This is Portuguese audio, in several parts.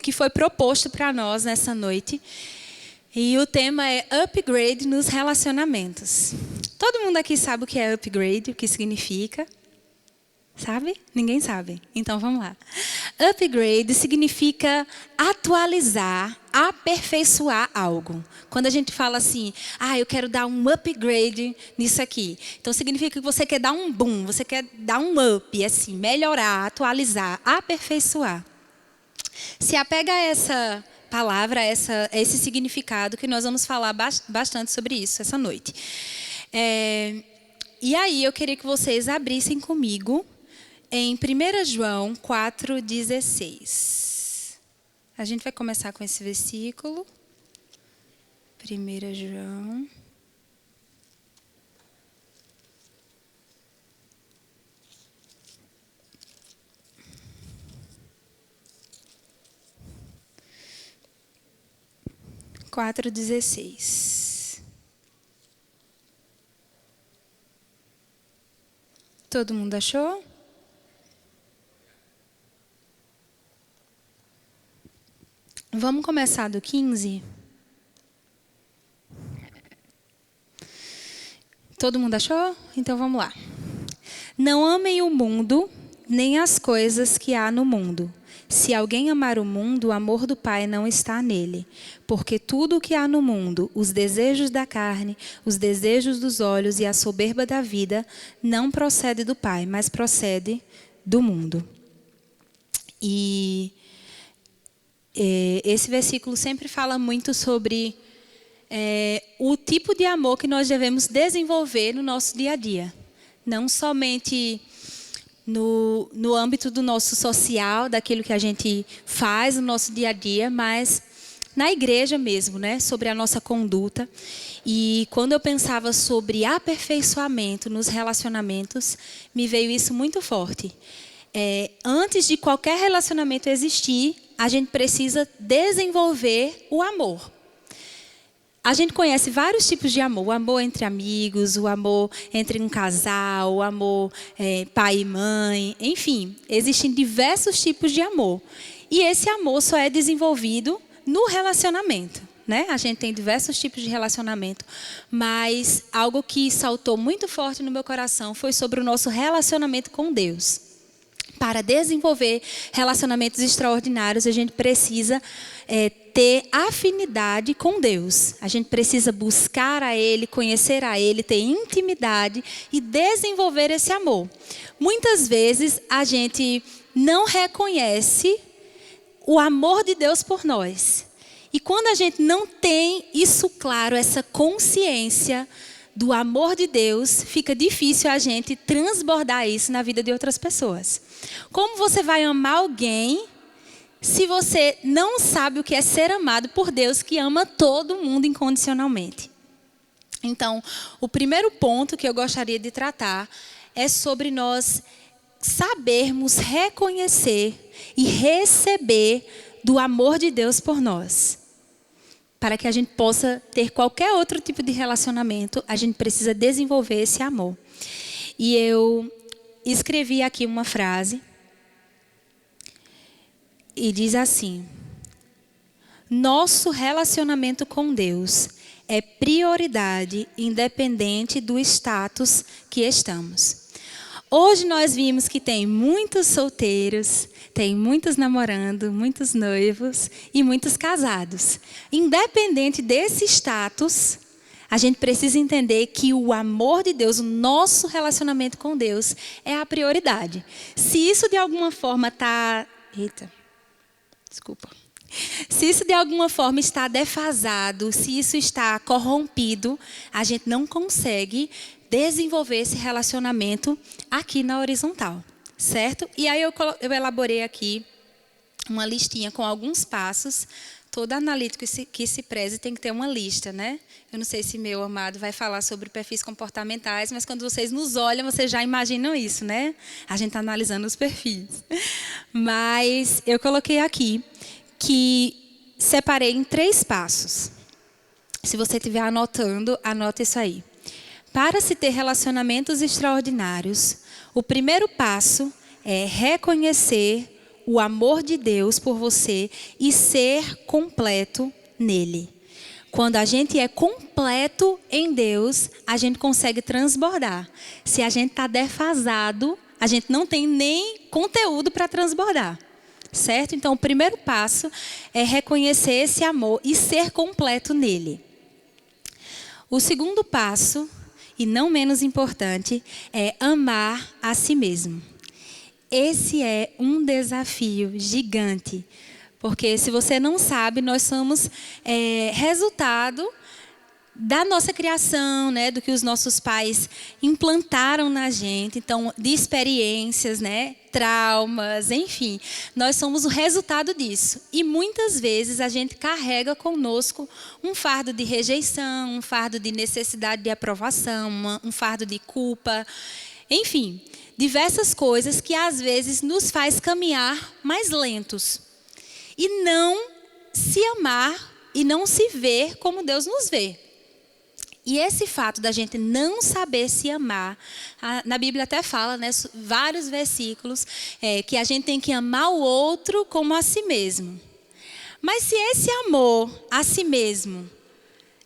que foi proposto para nós nessa noite. E o tema é upgrade nos relacionamentos. Todo mundo aqui sabe o que é upgrade, o que significa? Sabe? Ninguém sabe. Então vamos lá. Upgrade significa atualizar, aperfeiçoar algo. Quando a gente fala assim, eu quero dar um upgrade nisso aqui. Então significa que você quer dar um boom, você quer dar um up, assim, melhorar, atualizar, aperfeiçoar. Se apega a essa palavra, a esse significado, que nós vamos falar bastante sobre isso essa noite. E aí eu queria que vocês abrissem comigo em 1 João 4,16. A gente vai começar com esse versículo. 1 João. Quatro 16. Todo mundo achou? Vamos começar do 15? Todo mundo achou? Então vamos lá. Não amem o mundo, nem as coisas que há no mundo. Se alguém amar o mundo, o amor do Pai não está nele. Porque tudo o que há no mundo, os desejos da carne, os desejos dos olhos e a soberba da vida, não procede do Pai, mas procede do mundo. E esse versículo sempre fala muito sobre o tipo de amor que nós devemos desenvolver no nosso dia a dia. Não somente no âmbito do nosso social, daquilo que a gente faz no nosso dia a dia, mas na igreja mesmo, né? Sobre a nossa conduta. E quando eu pensava sobre aperfeiçoamento nos relacionamentos, me veio isso muito forte. Antes de qualquer relacionamento existir, a gente precisa desenvolver o amor. A gente conhece vários tipos de amor. O amor entre amigos, o amor entre um casal, o amor pai e mãe. Enfim, existem diversos tipos de amor. E esse amor só é desenvolvido no relacionamento, né? A gente tem diversos tipos de relacionamento. Mas algo que saltou muito forte no meu coração foi sobre o nosso relacionamento com Deus. Para desenvolver relacionamentos extraordinários, a gente precisa ter afinidade com Deus. A gente precisa buscar a Ele, conhecer a Ele, ter intimidade e desenvolver esse amor. Muitas vezes a gente não reconhece o amor de Deus por nós. E quando a gente não tem isso claro, essa consciência do amor de Deus, fica difícil a gente transbordar isso na vida de outras pessoas. Como você vai amar alguém se você não sabe o que é ser amado por Deus, que ama todo mundo incondicionalmente? Então, o primeiro ponto que eu gostaria de tratar é sobre nós sabermos reconhecer e receber do amor de Deus por nós. Para que a gente possa ter qualquer outro tipo de relacionamento, a gente precisa desenvolver esse amor. E eu escrevi aqui uma frase. E diz assim: nosso relacionamento com Deus é prioridade independente do status que estamos. Hoje nós vimos que tem muitos solteiros, tem muitos namorando, muitos noivos e muitos casados. Independente desse status, a gente precisa entender que o amor de Deus, o nosso relacionamento com Deus é a prioridade. Se isso de alguma forma está... Se isso de alguma forma está defasado, se isso está corrompido, a gente não consegue desenvolver esse relacionamento aqui na horizontal, certo? E aí eu elaborei aqui uma listinha com alguns passos. Todo analítico que se preze tem que ter uma lista, né? Eu não sei se meu amado vai falar sobre perfis comportamentais, mas quando vocês nos olham, vocês já imaginam isso, né? A gente está analisando os perfis. Mas eu coloquei aqui que separei em 3 passos. Se você estiver anotando, anota isso aí. Para se ter relacionamentos extraordinários, o primeiro passo é reconhecer o amor de Deus por você e ser completo nele. Quando a gente é completo em Deus, a gente consegue transbordar. Se a gente está defasado, a gente não tem nem conteúdo para transbordar. Certo? Então, o primeiro passo é reconhecer esse amor e ser completo nele. O segundo passo, e não menos importante, é amar a si mesmo. Esse é um desafio gigante. Porque, se você não sabe, nós somos resultado da nossa criação, né, do que os nossos pais implantaram na gente, então, de experiências, né, traumas, enfim, nós somos o resultado disso. E muitas vezes a gente carrega conosco um fardo de rejeição, um fardo de necessidade de aprovação, um fardo de culpa, enfim, diversas coisas que às vezes nos faz caminhar mais lentos e não se amar e não se ver como Deus nos vê. E esse fato da gente não saber se amar, na Bíblia até fala, né, vários versículos, que a gente tem que amar o outro como a si mesmo. Mas se esse amor a si mesmo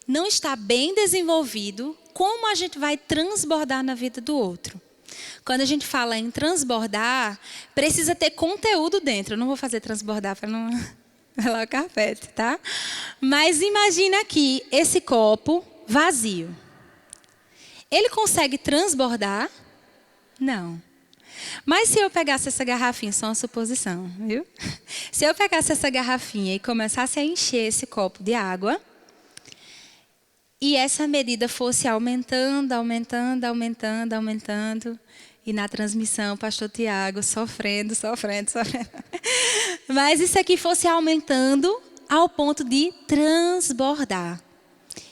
não está bem desenvolvido, como a gente vai transbordar na vida do outro? Quando a gente fala em transbordar, precisa ter conteúdo dentro. Eu não vou fazer transbordar para não falar o carpete, tá? Mas imagina aqui esse copo vazio. Ele consegue transbordar? Não. Mas se eu pegasse essa garrafinha, só uma suposição, viu? Se eu pegasse essa garrafinha e começasse a encher esse copo de água, e essa medida fosse aumentando, e na transmissão o pastor Tiago sofrendo. Mas isso aqui fosse aumentando ao ponto de transbordar.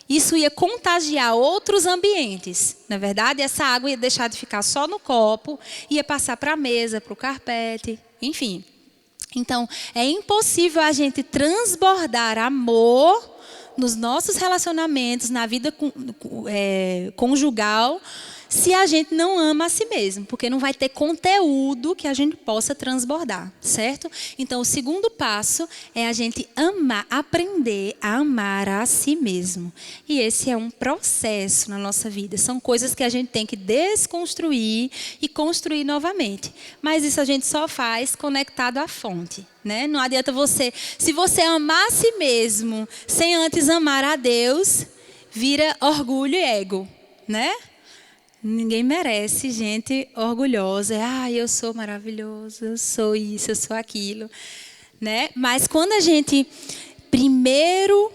Isso ia contagiar outros ambientes. Na verdade, essa água ia deixar de ficar só no copo, ia passar para a mesa, para o carpete, enfim. Então, é impossível a gente transbordar amor nos nossos relacionamentos, na vida conjugal, se a gente não ama a si mesmo, porque não vai ter conteúdo que a gente possa transbordar, certo? Então, o segundo passo é a gente aprender a amar a si mesmo. E esse é um processo na nossa vida. São coisas que a gente tem que desconstruir e construir novamente. Mas isso a gente só faz conectado à fonte, né? Não adianta se você amar a si mesmo sem antes amar a Deus, vira orgulho e ego, né? Ninguém merece gente orgulhosa. Eu sou maravilhoso, eu sou isso, eu sou aquilo, né? Mas quando a gente primeiro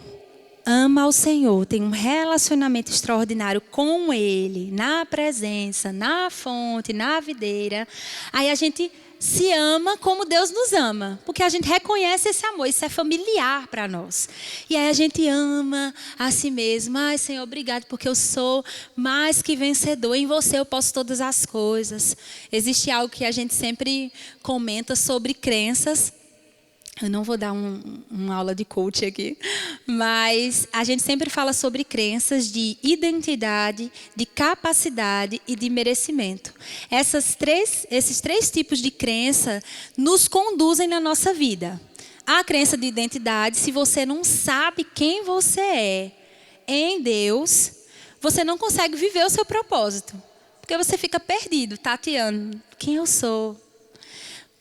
ama ao Senhor, tem um relacionamento extraordinário com Ele, na presença, na fonte, na videira, aí a gente se ama como Deus nos ama, porque a gente reconhece esse amor, isso é familiar para nós. E aí a gente ama a si mesmo. Senhor, obrigado, porque eu sou mais que vencedor. Em você eu posso todas as coisas. Existe algo que a gente sempre comenta sobre crenças. Eu não vou dar uma aula de coach aqui, mas a gente sempre fala sobre crenças de identidade, de capacidade e de merecimento. Esses três tipos de crença nos conduzem na nossa vida. A crença de identidade, se você não sabe quem você é em Deus, você não consegue viver o seu propósito, porque você fica perdido, tateando quem eu sou.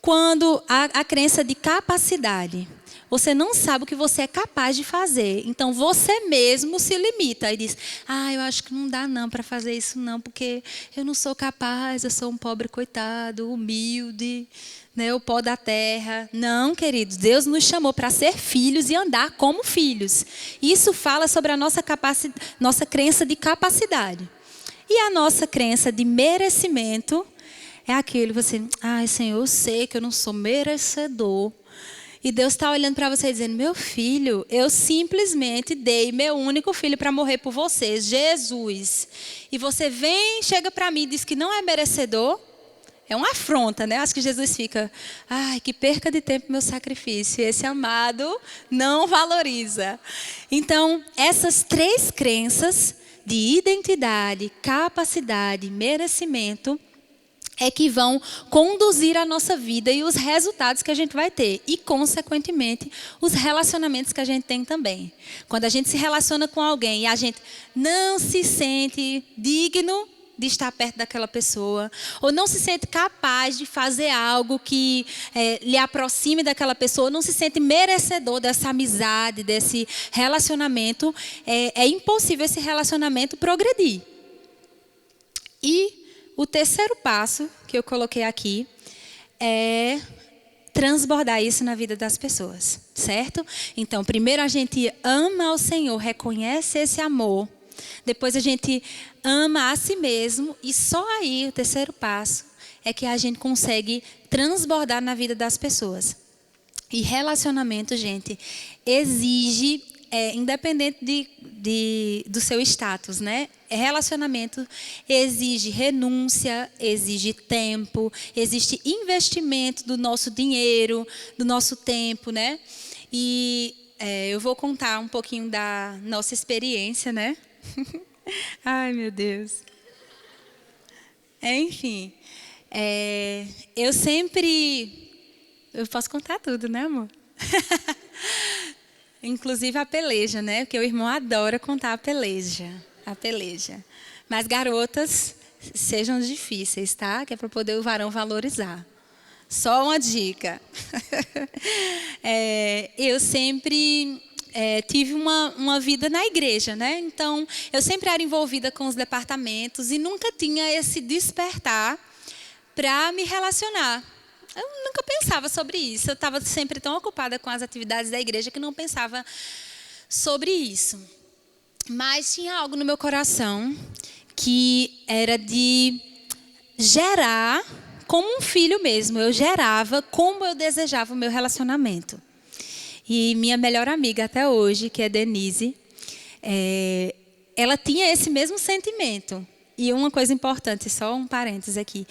Quando a crença de capacidade, você não sabe o que você é capaz de fazer. Então, você mesmo se limita e diz, eu acho que não dá não para fazer isso não, porque eu não sou capaz, eu sou um pobre coitado, humilde, né, o pó da terra. Não, queridos, Deus nos chamou para ser filhos e andar como filhos. Isso fala sobre a nossa crença de capacidade. E a nossa crença de merecimento é aquilo, você, Senhor, eu sei que eu não sou merecedor. E Deus está olhando para você dizendo, meu filho, eu simplesmente dei meu único filho para morrer por você, Jesus. E você chega para mim e diz que não é merecedor. É uma afronta, né? Acho que Jesus fica, que perca de tempo meu sacrifício. Esse amado não valoriza. Então, essas três crenças de identidade, capacidade, merecimento, é que vão conduzir a nossa vida e os resultados que a gente vai ter. E, consequentemente, os relacionamentos que a gente tem também. Quando a gente se relaciona com alguém e a gente não se sente digno de estar perto daquela pessoa, ou não se sente capaz de fazer algo que lhe aproxime daquela pessoa, ou não se sente merecedor dessa amizade, desse relacionamento, é impossível esse relacionamento progredir. E o terceiro passo que eu coloquei aqui é transbordar isso na vida das pessoas, certo? Então, primeiro a gente ama ao Senhor, reconhece esse amor. Depois a gente ama a si mesmo. E só aí, o terceiro passo, é que a gente consegue transbordar na vida das pessoas. E relacionamento, gente, exige, independente do seu status, né? Relacionamento exige renúncia, exige tempo, existe investimento do nosso dinheiro, do nosso tempo, né? E eu vou contar um pouquinho da nossa experiência, né? Ai, meu Deus. Enfim, eu sempre... Eu posso contar tudo, né, amor? Inclusive a peleja, né? Porque o irmão adora contar a peleja. A peleja. Mas, garotas, sejam difíceis, tá? Que é para poder o varão valorizar. Só uma dica. Eu sempre tive uma vida na igreja, né? Então, eu sempre era envolvida com os departamentos e nunca tinha esse despertar para me relacionar. Eu nunca pensava sobre isso. Eu estava sempre tão ocupada com as atividades da igreja que não pensava sobre isso. Mas tinha algo no meu coração que era de gerar como um filho mesmo. Eu gerava como eu desejava o meu relacionamento. E minha melhor amiga até hoje, que é Denise, ela tinha esse mesmo sentimento. E uma coisa importante, só um parênteses aqui.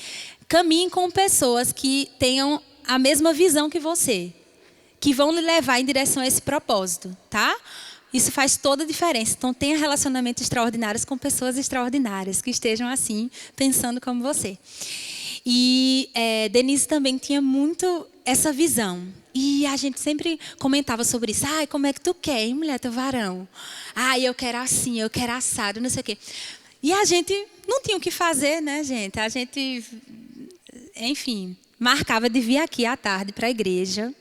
Caminhe com pessoas que tenham a mesma visão que você, que vão lhe levar em direção a esse propósito, tá? Isso faz toda a diferença. Então, tenha relacionamentos extraordinários com pessoas extraordinárias, que estejam assim, pensando como você. E Denise também tinha muito essa visão. E a gente sempre comentava sobre isso. Ai, como é que tu quer, hein, mulher, teu varão? Ai, eu quero assim, eu quero assado, não sei o quê. E a gente não tinha o que fazer, né, gente? A gente, enfim, marcava de vir aqui à tarde para a igreja.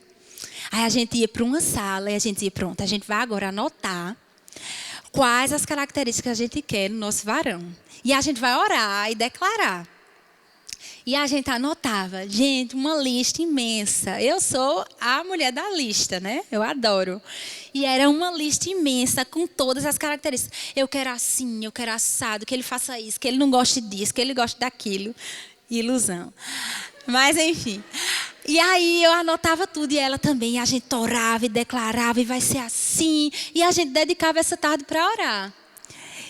Aí a gente ia para uma sala e a gente dizia, pronto, a gente vai agora anotar quais as características que a gente quer no nosso varão. E a gente vai orar e declarar. E a gente anotava, gente, uma lista imensa. Eu sou a mulher da lista, né? Eu adoro. E era uma lista imensa com todas as características. Eu quero assim, eu quero assado, que ele faça isso, que ele não goste disso, que ele goste daquilo. Ilusão. Mas, enfim. E aí eu anotava tudo e ela também. E a gente orava e declarava e vai ser assim. E a gente dedicava essa tarde para orar.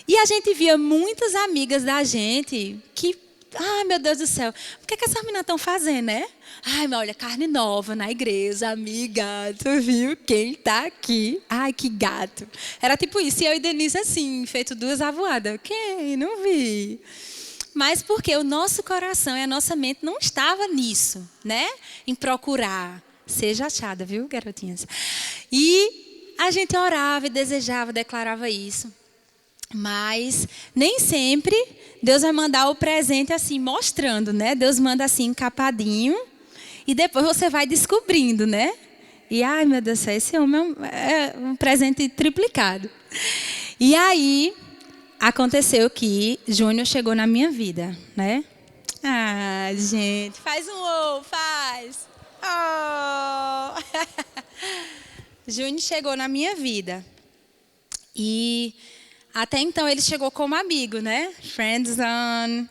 E a gente via muitas amigas da gente que... Ai, meu Deus do céu, o que essas meninas estão fazendo, né? Ai, mas olha, carne nova na igreja, amiga, tu viu quem tá aqui? Ai, que gato. Era tipo isso, e eu e Denise assim, feito duas avoadas. Quem? Não vi. Mas porque o nosso coração e a nossa mente não estava nisso, né? Em procurar. Seja achada, viu, garotinhas? E a gente orava e desejava, declarava isso. Mas nem sempre Deus vai mandar o presente assim, mostrando, né? Deus manda assim, encapadinho. E depois você vai descobrindo, né? E, ai, meu Deus do céu, esse homem é um presente triplicado. E aí, aconteceu que Júnior chegou na minha vida, né? Ah, gente, faz um ou, faz. Oh. Júnior chegou na minha vida. E... até então ele chegou como amigo, né? Friendzone.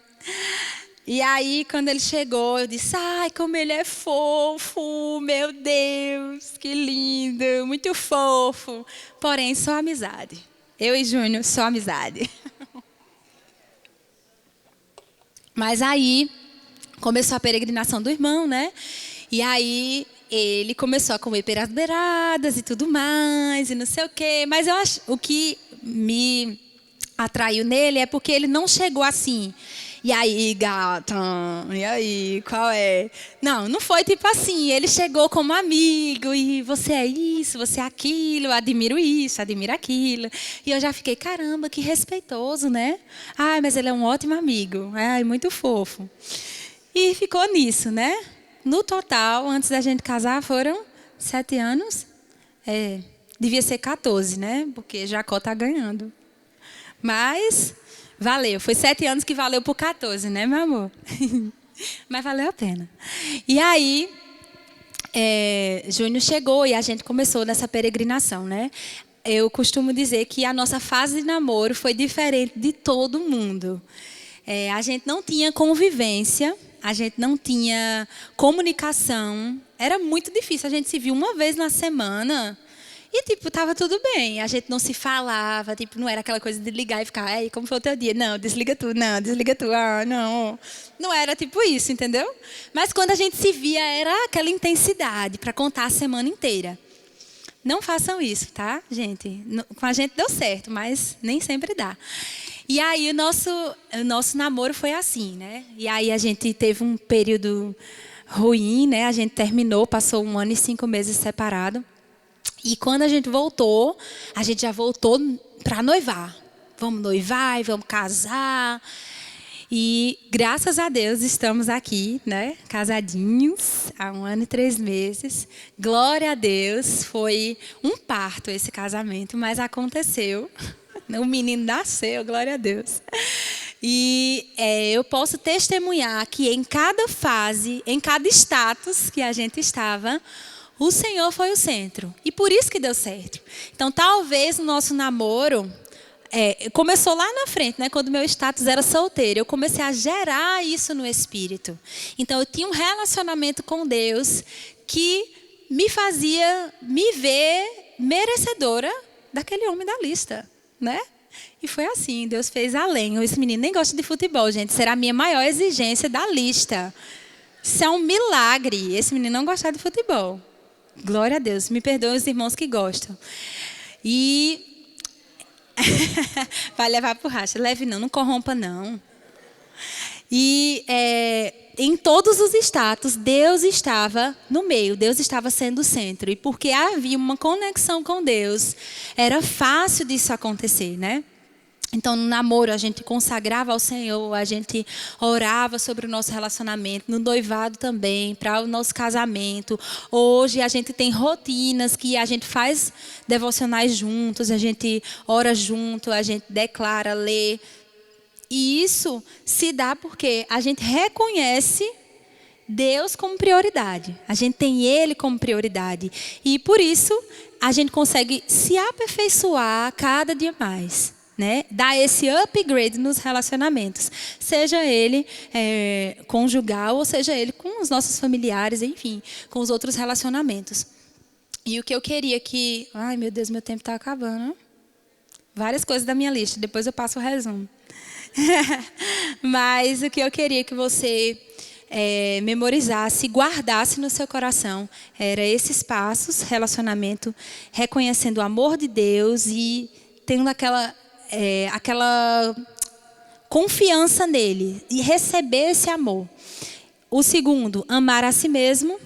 E aí, quando ele chegou, eu disse, ai, como ele é fofo, meu Deus, que lindo, muito fofo. Porém, só amizade. Eu e Júnior, só amizade. Mas aí, começou a peregrinação do irmão, né? E aí, ele começou a comer peras beiradas e tudo mais, e não sei o quê. Mas eu acho, o que me atraiu nele é porque ele não chegou assim. E aí, gata? E aí, qual é? Não, não foi tipo assim. Ele chegou como amigo e você é isso, você é aquilo, eu admiro isso, admiro aquilo. E eu já fiquei, caramba, que respeitoso, né? Ai, mas ele é um ótimo amigo. Ai, muito fofo. E ficou nisso, né? No total, antes da gente casar, foram 7 anos. Devia ser 14, né? Porque Jacó tá ganhando. Mas valeu. Foi 7 anos que valeu por 14, né, meu amor? Mas valeu a pena. E aí, junho chegou e a gente começou nessa peregrinação, né? Eu costumo dizer que a nossa fase de namoro foi diferente de todo mundo. A gente não tinha convivência, a gente não tinha comunicação. Era muito difícil. A gente se viu uma vez na semana. E, tipo, tava tudo bem. A gente não se falava, tipo, não era aquela coisa de ligar e ficar, ei, como foi o teu dia? Não, desliga tu, não, desliga tu, ah, não. Não era tipo isso, entendeu? Mas quando a gente se via, era aquela intensidade para contar a semana inteira. Não façam isso, tá, gente? Com a gente deu certo, mas nem sempre dá. E aí o nosso namoro foi assim, né? E aí a gente teve um período ruim, né? A gente terminou, passou 1 ano e 5 meses separado. E quando a gente já voltou para noivar. Vamos noivar e vamos casar. E graças a Deus estamos aqui, né? Casadinhos há 1 ano e 3 meses. Glória a Deus, foi um parto esse casamento, mas aconteceu. O menino nasceu, glória a Deus. E eu posso testemunhar que em cada fase, em cada status que a gente estava, o Senhor foi o centro. E por isso que deu certo. Então, talvez o nosso namoro começou lá na frente, né? Quando meu status era solteiro. Eu comecei a gerar isso no espírito. Então, eu tinha um relacionamento com Deus que me fazia me ver merecedora daquele homem da lista, né? E foi assim, Deus fez além. Esse menino nem gosta de futebol, gente. Será a minha maior exigência da lista. Isso é um milagre. Esse menino não gostar de futebol. Glória a Deus. Me perdoem os irmãos que gostam. E vai levar por racha. Leve não corrompa não. E em todos os status, Deus estava no meio. Deus estava sendo o centro. E porque havia uma conexão com Deus, era fácil disso acontecer, né? Então, no namoro, a gente consagrava ao Senhor, a gente orava sobre o nosso relacionamento, no noivado também, para o nosso casamento. Hoje, a gente tem rotinas que a gente faz devocionais juntos, a gente ora junto, a gente declara, lê. E isso se dá porque a gente reconhece Deus como prioridade. A gente tem Ele como prioridade. E, por isso, a gente consegue se aperfeiçoar cada dia mais. Né? Dar esse upgrade nos relacionamentos, seja ele conjugal ou seja ele com os nossos familiares, enfim, com os outros relacionamentos. E o que eu queria que... Ai, meu Deus, meu tempo está acabando. Várias coisas da minha lista, depois eu passo o resumo. Mas o que eu queria que você memorizasse, guardasse no seu coração, era esses passos, relacionamento, reconhecendo o amor de Deus e tendo aquela confiança nele e receber esse amor. O segundo, amar a si mesmo.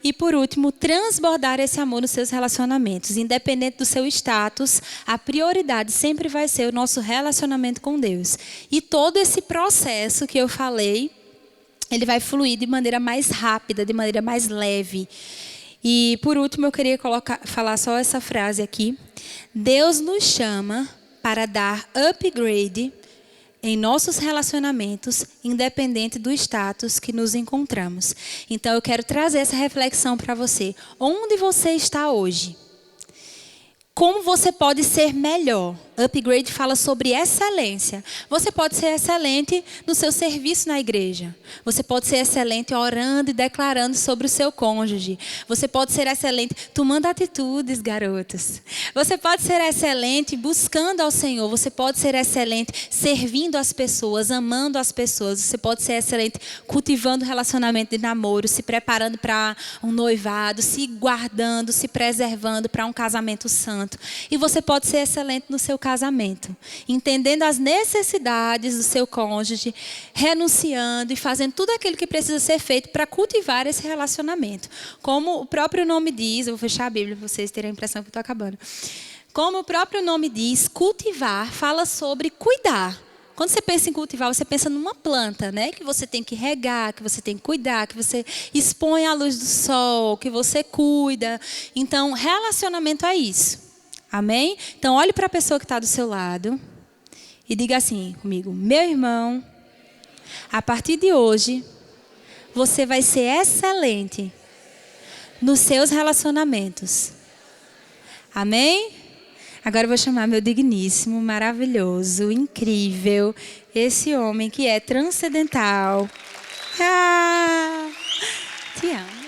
E por último, transbordar esse amor nos seus relacionamentos. Independente do seu status, a prioridade sempre vai ser o nosso relacionamento com Deus. E todo esse processo que eu falei, ele vai fluir de maneira mais rápida, de maneira mais leve. E por último, eu queria falar só essa frase aqui. Deus nos chama para dar upgrade em nossos relacionamentos, independente do status que nos encontramos. Então, eu quero trazer essa reflexão para você. Onde você está hoje? Como você pode ser melhor? Upgrade fala sobre excelência. Você pode ser excelente no seu serviço na igreja. Você pode ser excelente orando e declarando sobre o seu cônjuge. Você pode ser excelente tomando atitudes, garotas. Você pode ser excelente buscando ao Senhor. Você pode ser excelente servindo as pessoas, amando as pessoas. Você pode ser excelente cultivando relacionamento de namoro, se preparando para um noivado, se guardando, se preservando para um casamento santo. E você pode ser excelente no seu casamento casamento, entendendo as necessidades do seu cônjuge, renunciando e fazendo tudo aquilo que precisa ser feito para cultivar esse relacionamento. Como o próprio nome diz, eu vou fechar a Bíblia para vocês terem a impressão que eu estou acabando. Como o próprio nome diz, cultivar fala sobre cuidar. Quando você pensa em cultivar, você pensa numa planta, né? Que você tem que regar, que você tem que cuidar, que você expõe à luz do sol, que você cuida. Então, relacionamento é isso. Amém? Então, olhe para a pessoa que está do seu lado e diga assim comigo: meu irmão, a partir de hoje, você vai ser excelente nos seus relacionamentos. Amém? Agora eu vou chamar meu digníssimo, maravilhoso, incrível, esse homem que é transcendental. Ah, te amo.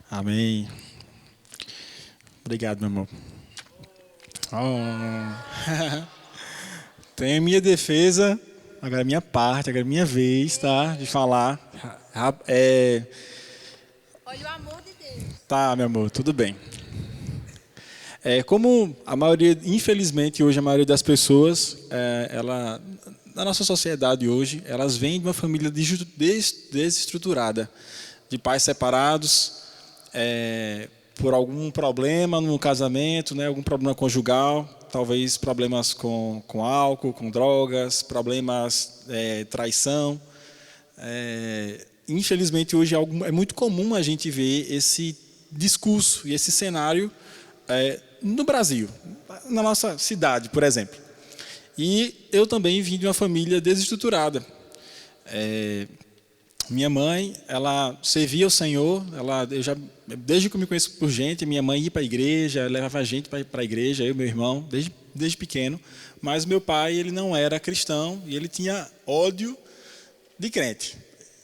Amém. Obrigado, meu amor. Oh. Tem a minha defesa, agora a minha parte, agora a minha vez, tá? De falar. Olha o amor de Deus. Tá, meu amor, tudo bem. Como a maioria, infelizmente, hoje a maioria das pessoas, na nossa sociedade hoje, elas vêm de uma família desestruturada, de pais separados, por algum problema no casamento, né, algum problema conjugal, talvez problemas com álcool, com drogas, problemas, traição. Infelizmente, hoje é muito comum a gente ver esse discurso e esse cenário no Brasil, na nossa cidade, por exemplo. E eu também vim de uma família desestruturada. Minha mãe, ela servia ao Senhor, desde que eu me conheço por gente, minha mãe ia para a igreja, levava a gente para a igreja, eu e meu irmão, desde pequeno. Mas meu pai, ele não era cristão e ele tinha ódio de crente.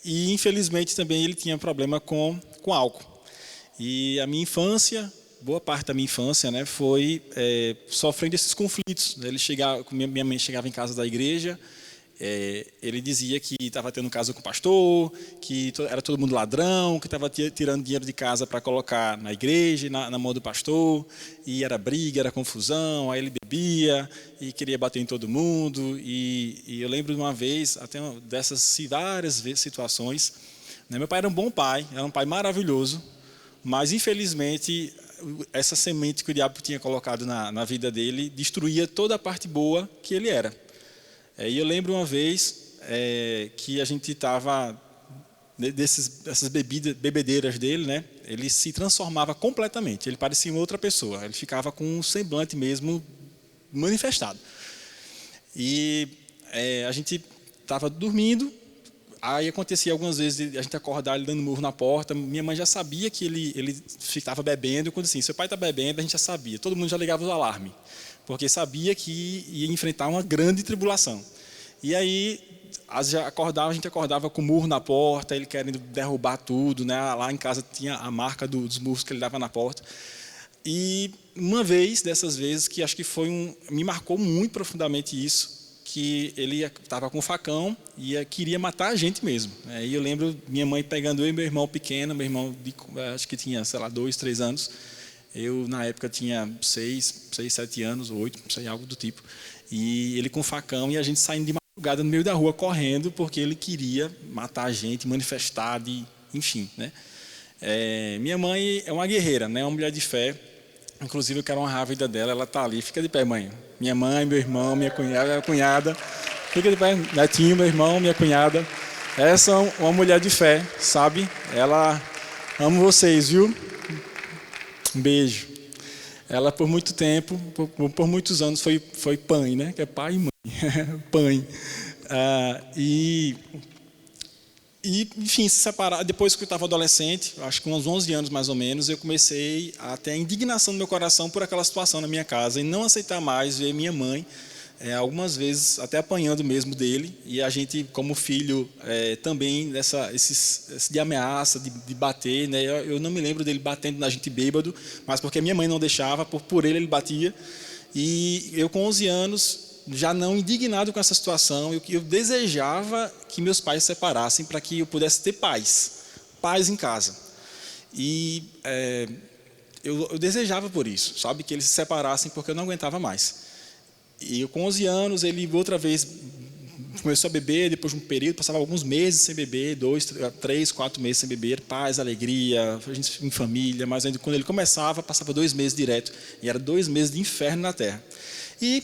E, infelizmente, também ele tinha problema com álcool. E a minha infância, boa parte da minha infância, né, foi sofrendo esses conflitos. Minha mãe chegava em casa da igreja, ele dizia que estava tendo um caso com o pastor, que era todo mundo ladrão, que estava tirando dinheiro de casa para colocar na igreja, na mão do pastor, e era briga, era confusão, aí ele bebia e queria bater em todo mundo. E eu lembro de uma vez, até dessas várias situações, né, meu pai era um bom pai, era um pai maravilhoso, mas infelizmente essa semente que o diabo tinha colocado na vida dele destruía toda a parte boa que ele era. E eu lembro uma vez que a gente estava dessas bebedeiras dele, né? Ele se transformava completamente. Ele parecia uma outra pessoa. Ele ficava com um semblante mesmo manifestado. E a gente estava dormindo. Aí acontecia algumas vezes de a gente acordar ele dando murro na porta. Minha mãe já sabia que ele estava bebendo. Quando assim, seu pai está bebendo, a gente já sabia. Todo mundo já ligava o alarme, porque sabia que ia enfrentar uma grande tribulação. E aí a gente acordava com murro na porta, ele querendo derrubar tudo, né? Lá em casa tinha a marca dos murros que ele dava na porta. E uma vez dessas vezes que acho que me marcou muito profundamente isso, que ele estava com um facão e queria matar a gente mesmo. E eu lembro minha mãe pegando eu e meu irmão pequeno, meu irmão acho que tinha, 2, 3 anos. Eu, na época, tinha 6, 7 anos, 8, não sei, algo do tipo. E ele com facão e a gente saindo de madrugada no meio da rua, correndo, porque ele queria matar a gente, manifestar, enfim. Né? Minha mãe é uma guerreira, né? Uma mulher de fé. Inclusive, eu quero honrar a vida dela, ela está ali. Fica de pé, mãe. Minha mãe, meu irmão, minha cunhada. Fica de pé, netinho, meu irmão, minha cunhada. Essa é uma mulher de fé, sabe? Ela ama vocês, viu? Um beijo. Ela, por muito tempo, por muitos anos, foi pai, né? Que é pai e mãe. Pai. Enfim, se separar. Depois que eu estava adolescente, acho que uns 11 anos mais ou menos, eu comecei a ter a indignação no meu coração por aquela situação na minha casa e não aceitar mais ver minha mãe, algumas vezes até apanhando mesmo dele, e a gente, como filho, também esse de ameaça, de bater. Né? Eu não me lembro dele batendo na gente bêbado, mas porque minha mãe não deixava, por ele batia. E eu, com 11 anos, já não indignado com essa situação, eu desejava que meus pais se separassem para que eu pudesse ter paz em casa. E eu desejava por isso, sabe? Que eles se separassem porque eu não aguentava mais. E eu, com 11 anos, ele outra vez começou a beber, depois de um período, passava alguns meses sem beber, 2, 3, 4 meses sem beber, paz, alegria, a gente em família, mas ainda quando ele começava, passava 2 meses direto, e era 2 meses de inferno na terra. E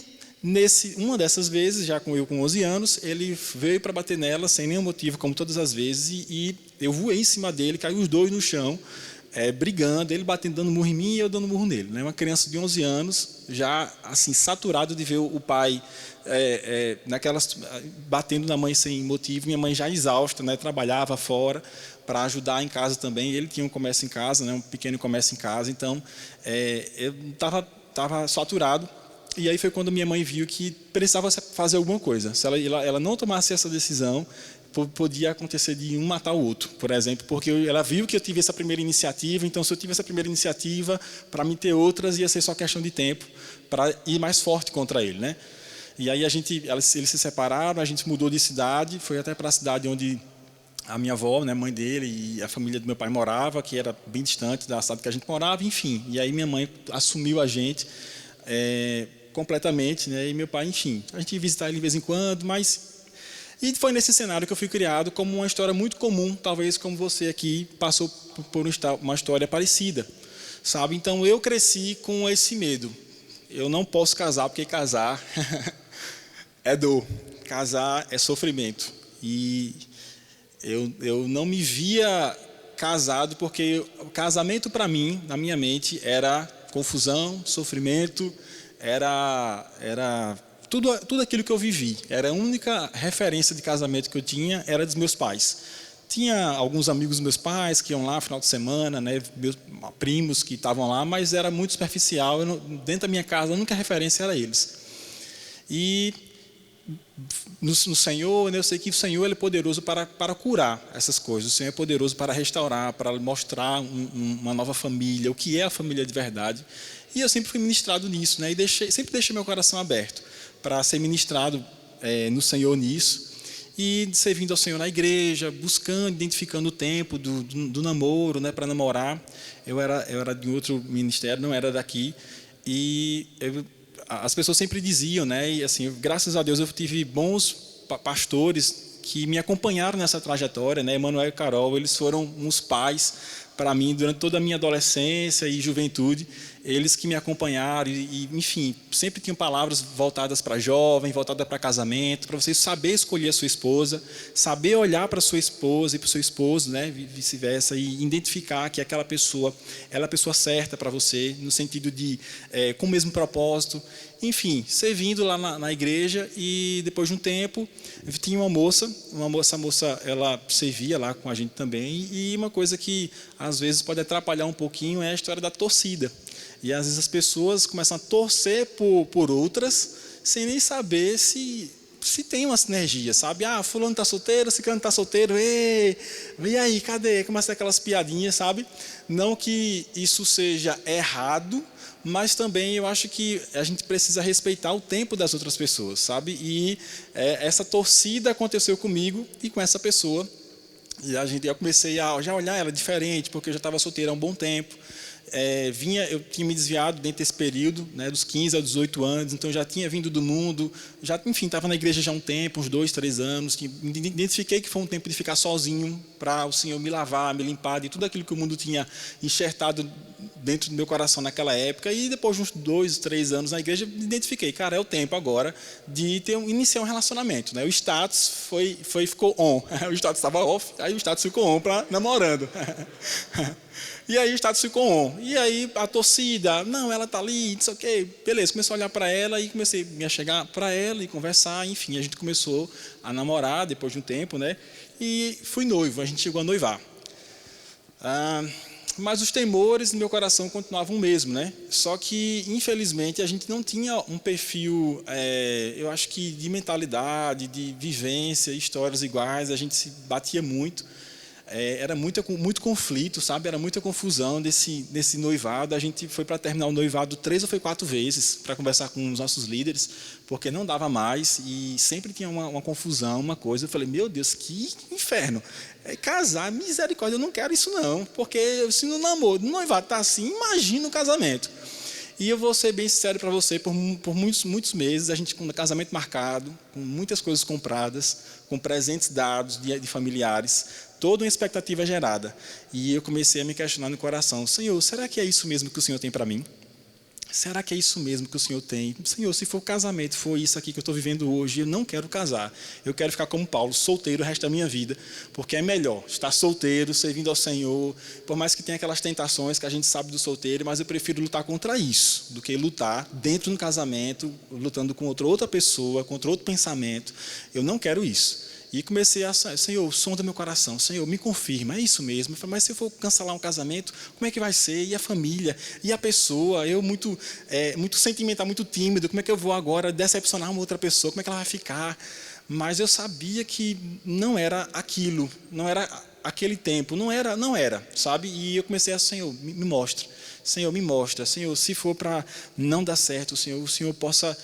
uma dessas vezes, já com 11 anos, ele veio para bater nela, sem nenhum motivo, como todas as vezes, e eu voei em cima dele, caiu os dois no chão, brigando, ele batendo, dando murro em mim e eu dando murro nele, né? Uma criança de 11 anos, já assim saturado de ver o pai batendo na mãe sem motivo, minha mãe já exausta, né? Trabalhava fora para ajudar em casa também, ele tinha um comércio em casa, né? Um pequeno comércio em casa, então eu estava saturado. E aí foi quando minha mãe viu que precisava fazer alguma coisa. Se ela não tomasse essa decisão, podia acontecer de um matar o outro, por exemplo, porque ela viu que eu tive essa primeira iniciativa, então se eu tive essa primeira iniciativa, para mim ter outras ia ser só questão de tempo para ir mais forte contra ele, né? E aí eles se separaram, a gente mudou de cidade, foi até para a cidade onde a minha avó, né, mãe dele e a família do meu pai morava, que era bem distante da cidade que a gente morava, enfim. E aí minha mãe assumiu a gente completamente, né? E meu pai, enfim, a gente ia visitar ele de vez em quando, mas... E foi nesse cenário que eu fui criado como uma história muito comum, talvez como você aqui passou por uma história parecida, sabe? Então eu cresci com esse medo. Eu não posso casar porque casar é dor, casar é sofrimento. E eu não me via casado porque o casamento para mim, na minha mente, era confusão, sofrimento, era tudo aquilo que eu vivi. Era a única referência de casamento que eu tinha, era dos meus pais. Tinha alguns amigos dos meus pais que iam lá no final de semana, né, meus primos que estavam lá, mas era muito superficial. Dentro da minha casa, a única referência era eles. E no Senhor, né, eu sei que o Senhor ele é poderoso para curar essas coisas. O Senhor é poderoso para restaurar, para mostrar uma nova família, o que é a família de verdade. E eu sempre fui ministrado nisso, né, e sempre deixei meu coração aberto para ser ministrado no Senhor nisso, e servindo ao Senhor na igreja, buscando, identificando o tempo do namoro, né, para namorar. Eu era de outro ministério, não era daqui, e as pessoas sempre diziam, né, e assim, graças a Deus eu tive bons pastores que me acompanharam nessa trajetória, né, Emanuel e Carol, eles foram uns pais para mim durante toda a minha adolescência e juventude. Eles que me acompanharam e, enfim, sempre tinham palavras voltadas para jovem, voltadas para casamento, para você saber escolher a sua esposa, saber olhar para a sua esposa e para o seu esposo, né, vice-versa, e identificar que aquela pessoa ela é a pessoa certa para você, no sentido de, com o mesmo propósito. Enfim, servindo lá na igreja, e depois de um tempo, tinha uma moça, essa moça ela servia lá com a gente também, e uma coisa que às vezes pode atrapalhar um pouquinho é a história da torcida. E às vezes as pessoas começam a torcer por outras, sem nem saber se tem uma sinergia, sabe? Ah, fulano está solteiro, ciclano está solteiro, e aí, cadê? Começa aquelas piadinhas, sabe? Não que isso seja errado, mas também eu acho que a gente precisa respeitar o tempo das outras pessoas, sabe? E essa torcida aconteceu comigo e com essa pessoa. E eu comecei a já olhar ela diferente, porque eu já estava solteiro há um bom tempo. Eu tinha me desviado dentro desse período, né, dos 15 aos 18 anos, então já tinha vindo do mundo, enfim, estava na igreja já há um tempo, uns 2, 3 anos, identifiquei que foi um tempo de ficar sozinho, para o Senhor me lavar, me limpar de tudo aquilo que o mundo tinha enxertado dentro do meu coração naquela época, e depois de uns 2, 3 anos na igreja, identifiquei, cara, é o tempo agora de iniciar um relacionamento, né? O status ficou on, o status estava off, aí o status ficou on para namorando. E aí o status ficou on. E aí a torcida, não, ela está ali, não sei o quê. Beleza, comecei a olhar para ela e comecei a chegar para ela e conversar. Enfim, a gente começou a namorar depois de um tempo, né? E fui noivo, a gente chegou a noivar. Mas os temores no meu coração continuavam o mesmo, né? Só que, infelizmente, a gente não tinha um perfil, eu acho que de mentalidade, de vivência, histórias iguais, a gente se batia muito. era muito conflito, sabe? Era muita confusão desse noivado. A gente foi para terminar o noivado 3 ou 4 vezes para conversar com os nossos líderes, porque não dava mais e sempre tinha uma confusão, uma coisa. Eu falei, meu Deus, que inferno. Casar, misericórdia, eu não quero isso não, porque se no namoro, no noivado está assim, imagina o casamento. E eu vou ser bem sincero para você, por muitos meses, a gente com o casamento marcado, com muitas coisas compradas, com presentes dados de familiares, toda uma expectativa gerada. E eu comecei a me questionar no coração, Senhor, será que é isso mesmo que o Senhor tem para mim? Será que é isso mesmo que o Senhor tem? Senhor, se for casamento, for isso aqui que eu estou vivendo hoje, eu não quero casar. Eu quero ficar como Paulo, solteiro o resto da minha vida, porque é melhor estar solteiro, servindo ao Senhor, por mais que tenha aquelas tentações que a gente sabe do solteiro, mas eu prefiro lutar contra isso, do que lutar dentro do casamento, lutando com outra pessoa, contra outro pensamento. Eu não quero isso. E comecei a, Senhor, sonda meu coração, Senhor, me confirma, é isso mesmo. Eu falei, mas se eu for cancelar um casamento, como é que vai ser? E a família? E a pessoa? Eu muito sentimental, muito tímido, como é que eu vou agora decepcionar uma outra pessoa? Como é que ela vai ficar? Mas eu sabia que não era aquilo, não era aquele tempo, não era, sabe? E eu comecei a, Senhor, me mostra. Senhor, me mostra. Senhor, se for para não dar certo, o Senhor possa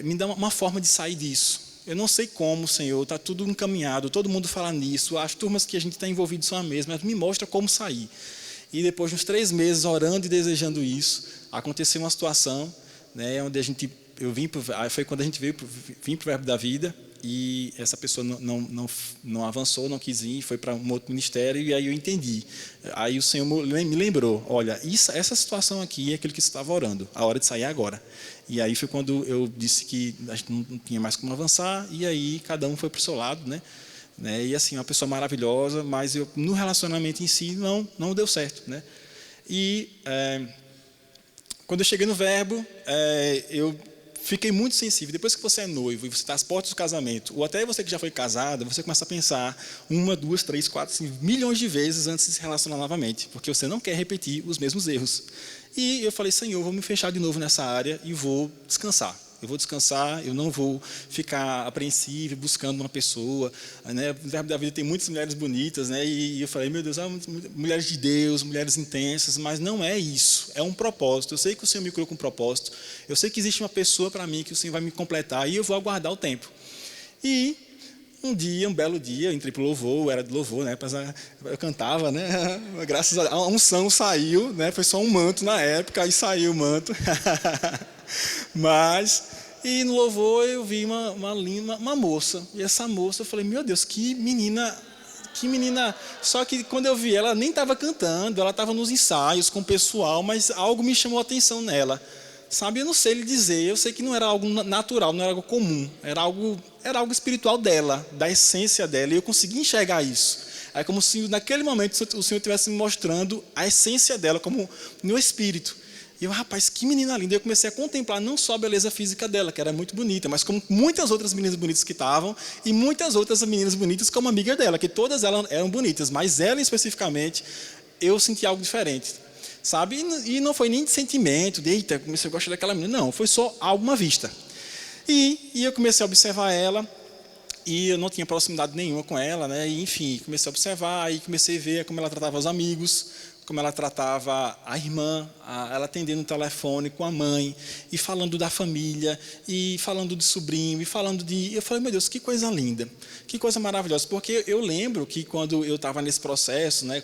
me dar uma forma de sair disso. Eu não sei como, Senhor, está tudo encaminhado, todo mundo fala nisso, as turmas que a gente está envolvido são as mesmas, mas me mostra como sair. E depois de uns 3 meses orando e desejando isso, aconteceu uma situação, né, onde foi quando a gente vim para o Verbo da Vida, e essa pessoa não avançou, não quis ir, foi para um outro ministério, e aí eu entendi. Aí o Senhor me lembrou, olha, essa situação aqui é aquilo que você estava orando, a hora de sair é agora. E aí foi quando eu disse que a gente não tinha mais como avançar, e aí cada um foi para o seu lado, né? E assim, uma pessoa maravilhosa, mas no relacionamento em si não deu certo, né? E quando eu cheguei no Verbo, eu fiquei muito sensível. Depois que você é noivo e você está às portas do casamento, ou até você que já foi casado, você começa a pensar 1, 2, 3, 4, 5 milhões de vezes antes de se relacionar novamente, porque você não quer repetir os mesmos erros. E eu falei, Senhor, vou me fechar de novo nessa área e vou descansar. Eu vou descansar, eu não vou ficar apreensivo buscando uma pessoa, né? O Verbo da Vida tem muitas mulheres bonitas, né? E eu falei, meu Deus, mulheres de Deus, mulheres intensas, mas não é isso, é um propósito. Eu sei que o Senhor me criou com um propósito, eu sei que existe uma pessoa para mim que o Senhor vai me completar e eu vou aguardar o tempo. E um belo dia, eu entrei para o louvor, eu era de louvor, né? Eu cantava, né? Graças a unção saiu, né? Foi só um manto na época, aí saiu o manto. E no louvor eu vi uma moça, e essa moça eu falei, meu Deus, que menina, só que quando eu vi ela nem estava cantando, ela estava nos ensaios com o pessoal, mas algo me chamou a atenção nela, sabe, eu não sei lhe dizer, eu sei que não era algo natural, não era algo comum, era algo espiritual dela, da essência dela, e eu consegui enxergar isso. É como se naquele momento o Senhor estivesse me mostrando a essência dela, como no espírito. E eu, rapaz, que menina linda. Eu comecei a contemplar não só a beleza física dela, que era muito bonita, mas como muitas outras meninas bonitas que estavam, e muitas outras meninas bonitas como amiga dela, que todas elas eram bonitas, mas ela especificamente, eu senti algo diferente, sabe? E não foi nem de sentimento, de eita, comecei a gostar daquela menina, não, foi só alguma vista. E eu comecei a observar ela, e eu não tinha proximidade nenhuma com ela, né? E, enfim, comecei a observar, e comecei a ver como ela tratava os amigos, como ela tratava a irmã, ela atendendo o telefone com a mãe, e falando da família, e falando de sobrinho, e falando de... Eu falei, meu Deus, que coisa linda, que coisa maravilhosa, porque eu lembro que quando eu estava nesse processo, né,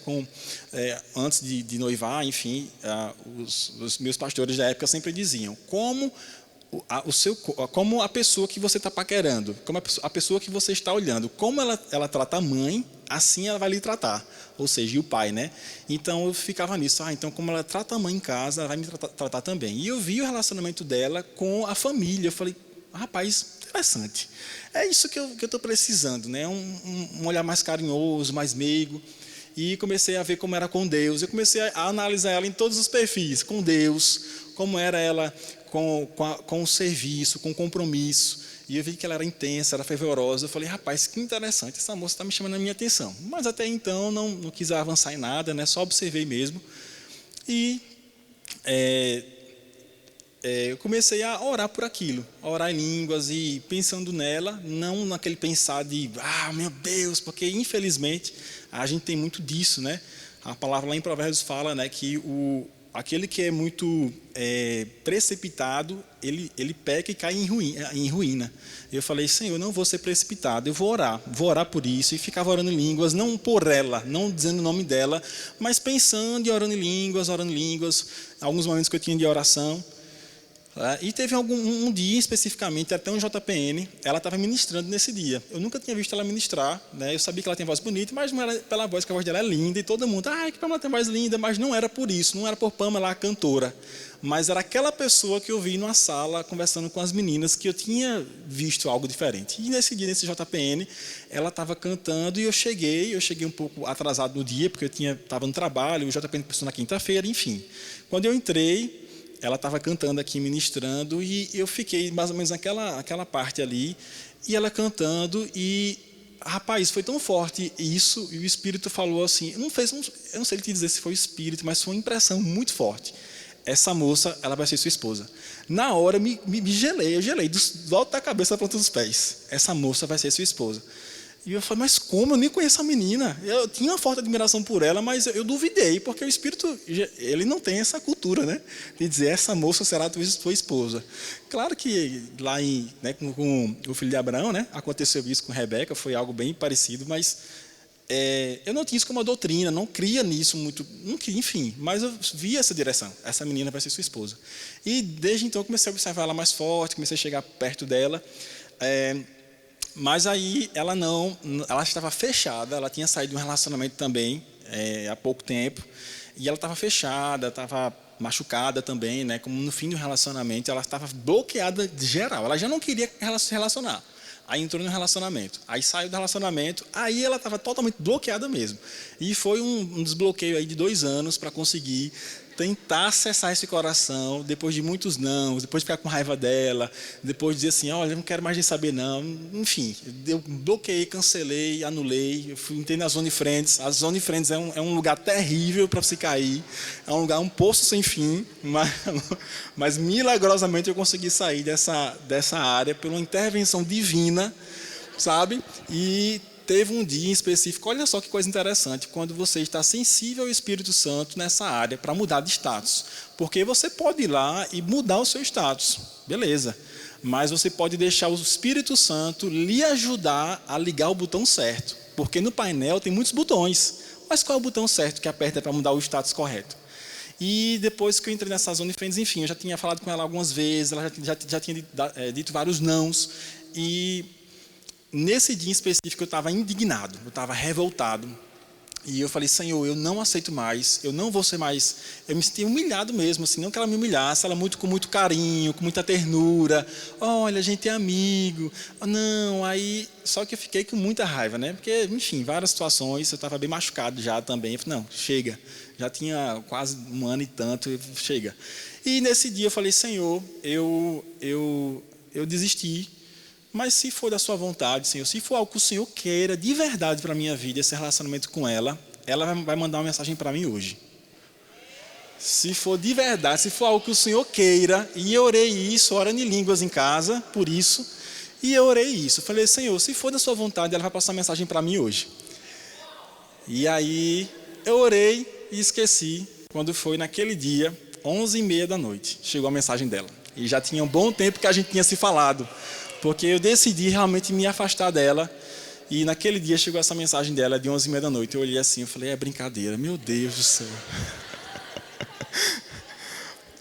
antes de noivar, enfim, os meus pastores da época sempre diziam, como a pessoa que você está paquerando, como a pessoa que você está olhando, como ela trata a mãe, assim ela vai lhe tratar, ou seja, e o pai, né? Então eu ficava nisso, então como ela trata a mãe em casa, ela vai me tratar também. E eu vi o relacionamento dela com a família, eu falei, rapaz, interessante, é isso que eu estou precisando, né? Um olhar mais carinhoso, mais meigo. E comecei a ver como era com Deus, eu comecei a analisar ela em todos os perfis, com Deus, como era ela com o serviço, com o compromisso. E eu vi que ela era intensa, era fervorosa. Eu falei, rapaz, que interessante, essa moça está me chamando a minha atenção. Mas até então não quis avançar em nada, né? Só observei mesmo. E eu comecei a orar por aquilo, a orar em línguas e pensando nela, não naquele pensar de, meu Deus, porque infelizmente a gente tem muito disso, né? A palavra lá em Provérbios fala, né, que aquele que é muito precipitado, ele peca e cai em ruína. Eu falei, Senhor, eu não vou ser precipitado, eu vou orar por isso, e ficava orando em línguas, não por ela, não dizendo o nome dela, mas pensando e orando em línguas, alguns momentos que eu tinha de oração. E teve um dia especificamente, até um JPN, ela estava ministrando nesse dia. Eu nunca tinha visto ela ministrar, né? Eu sabia que ela tem voz bonita, mas não era pela voz, que a voz dela é linda, e todo mundo, que Pamela tem voz linda, mas não era por isso, não era por Pamela, a cantora. Mas era aquela pessoa que eu vi numa sala, conversando com as meninas, que eu tinha visto algo diferente. E nesse dia, nesse JPN, ela estava cantando, e eu cheguei um pouco atrasado no dia, porque eu estava no trabalho, o JPN começou na quinta-feira, enfim. Quando eu entrei, ela estava cantando aqui, ministrando, e eu fiquei mais ou menos naquela parte ali, e ela cantando, e, rapaz, foi tão forte isso, e o Espírito falou assim, eu não sei te dizer se foi o Espírito, mas foi uma impressão muito forte. Essa moça, ela vai ser sua esposa. Na hora, eu gelei, do alto da cabeça à ponta dos pés. Essa moça vai ser sua esposa. E eu falei, mas como? Eu nem conheço a menina. Eu tinha uma forte admiração por ela, mas eu duvidei, porque o Espírito, ele não tem essa cultura, né? De dizer, essa moça será tua esposa. Claro que lá com o filho de Abraão, né, aconteceu isso com Rebeca, foi algo bem parecido, mas eu não tinha isso como uma doutrina, não cria nisso muito, enfim, mas eu vi essa direção, essa menina vai ser sua esposa. E desde então eu comecei a observar ela mais forte, comecei a chegar perto dela, mas aí ela estava fechada, ela tinha saído de um relacionamento também, há pouco tempo, e ela estava fechada, estava machucada também, né, como no fim do relacionamento, ela estava bloqueada de geral, ela já não queria se relacionar. Aí entrou no relacionamento, aí saiu do relacionamento, aí ela estava totalmente bloqueada mesmo. E foi um desbloqueio aí de 2 anos para conseguir tentar acessar esse coração, depois de muitos não, depois de ficar com raiva dela, depois de dizer assim, olha, eu não quero mais nem saber não, enfim, eu bloqueei, cancelei, anulei, eu entrei na Zone Friends. A Zone Friends é um lugar terrível para se cair, é um poço sem fim, mas milagrosamente eu consegui sair dessa área por uma intervenção divina, sabe? E teve um dia em específico, olha só que coisa interessante, quando você está sensível ao Espírito Santo nessa área para mudar de status. Porque você pode ir lá e mudar o seu status, beleza. Mas você pode deixar o Espírito Santo lhe ajudar a ligar o botão certo. Porque no painel tem muitos botões. Mas qual é o botão certo que aperta para mudar o status correto? E depois que eu entrei nessa Zone Friends, enfim, eu já tinha falado com ela algumas vezes, ela já tinha dito vários nãos. E nesse dia em específico eu estava indignado, eu estava revoltado. E eu falei, Senhor, eu não aceito mais, eu não vou ser mais. Eu me senti humilhado mesmo, assim, não que ela me humilhasse, ela com muito carinho, com muita ternura. Olha, a gente é amigo. Não, aí. Só que eu fiquei com muita raiva, né? Porque, enfim, várias situações, eu estava bem machucado já também. Eu falei, não, chega. Já tinha quase 1 ano e tanto, chega. E nesse dia eu falei, Senhor, eu desisti. Mas se for da sua vontade, Senhor, se for algo que o Senhor queira de verdade para a minha vida, esse relacionamento com ela vai mandar uma mensagem para mim hoje. Se for de verdade, se for algo que o Senhor queira, e eu orei isso, orando em línguas em casa, por isso, e eu orei isso. Eu falei, Senhor, se for da sua vontade, ela vai passar uma mensagem para mim hoje. E aí, eu orei e esqueci, quando foi naquele dia, 11h30 da noite, chegou a mensagem dela. E já tinha um bom tempo que a gente tinha se falado. Porque eu decidi realmente me afastar dela. E naquele dia chegou essa mensagem dela de 11h30 da noite. Eu olhei assim, eu falei, é brincadeira, meu Deus do céu.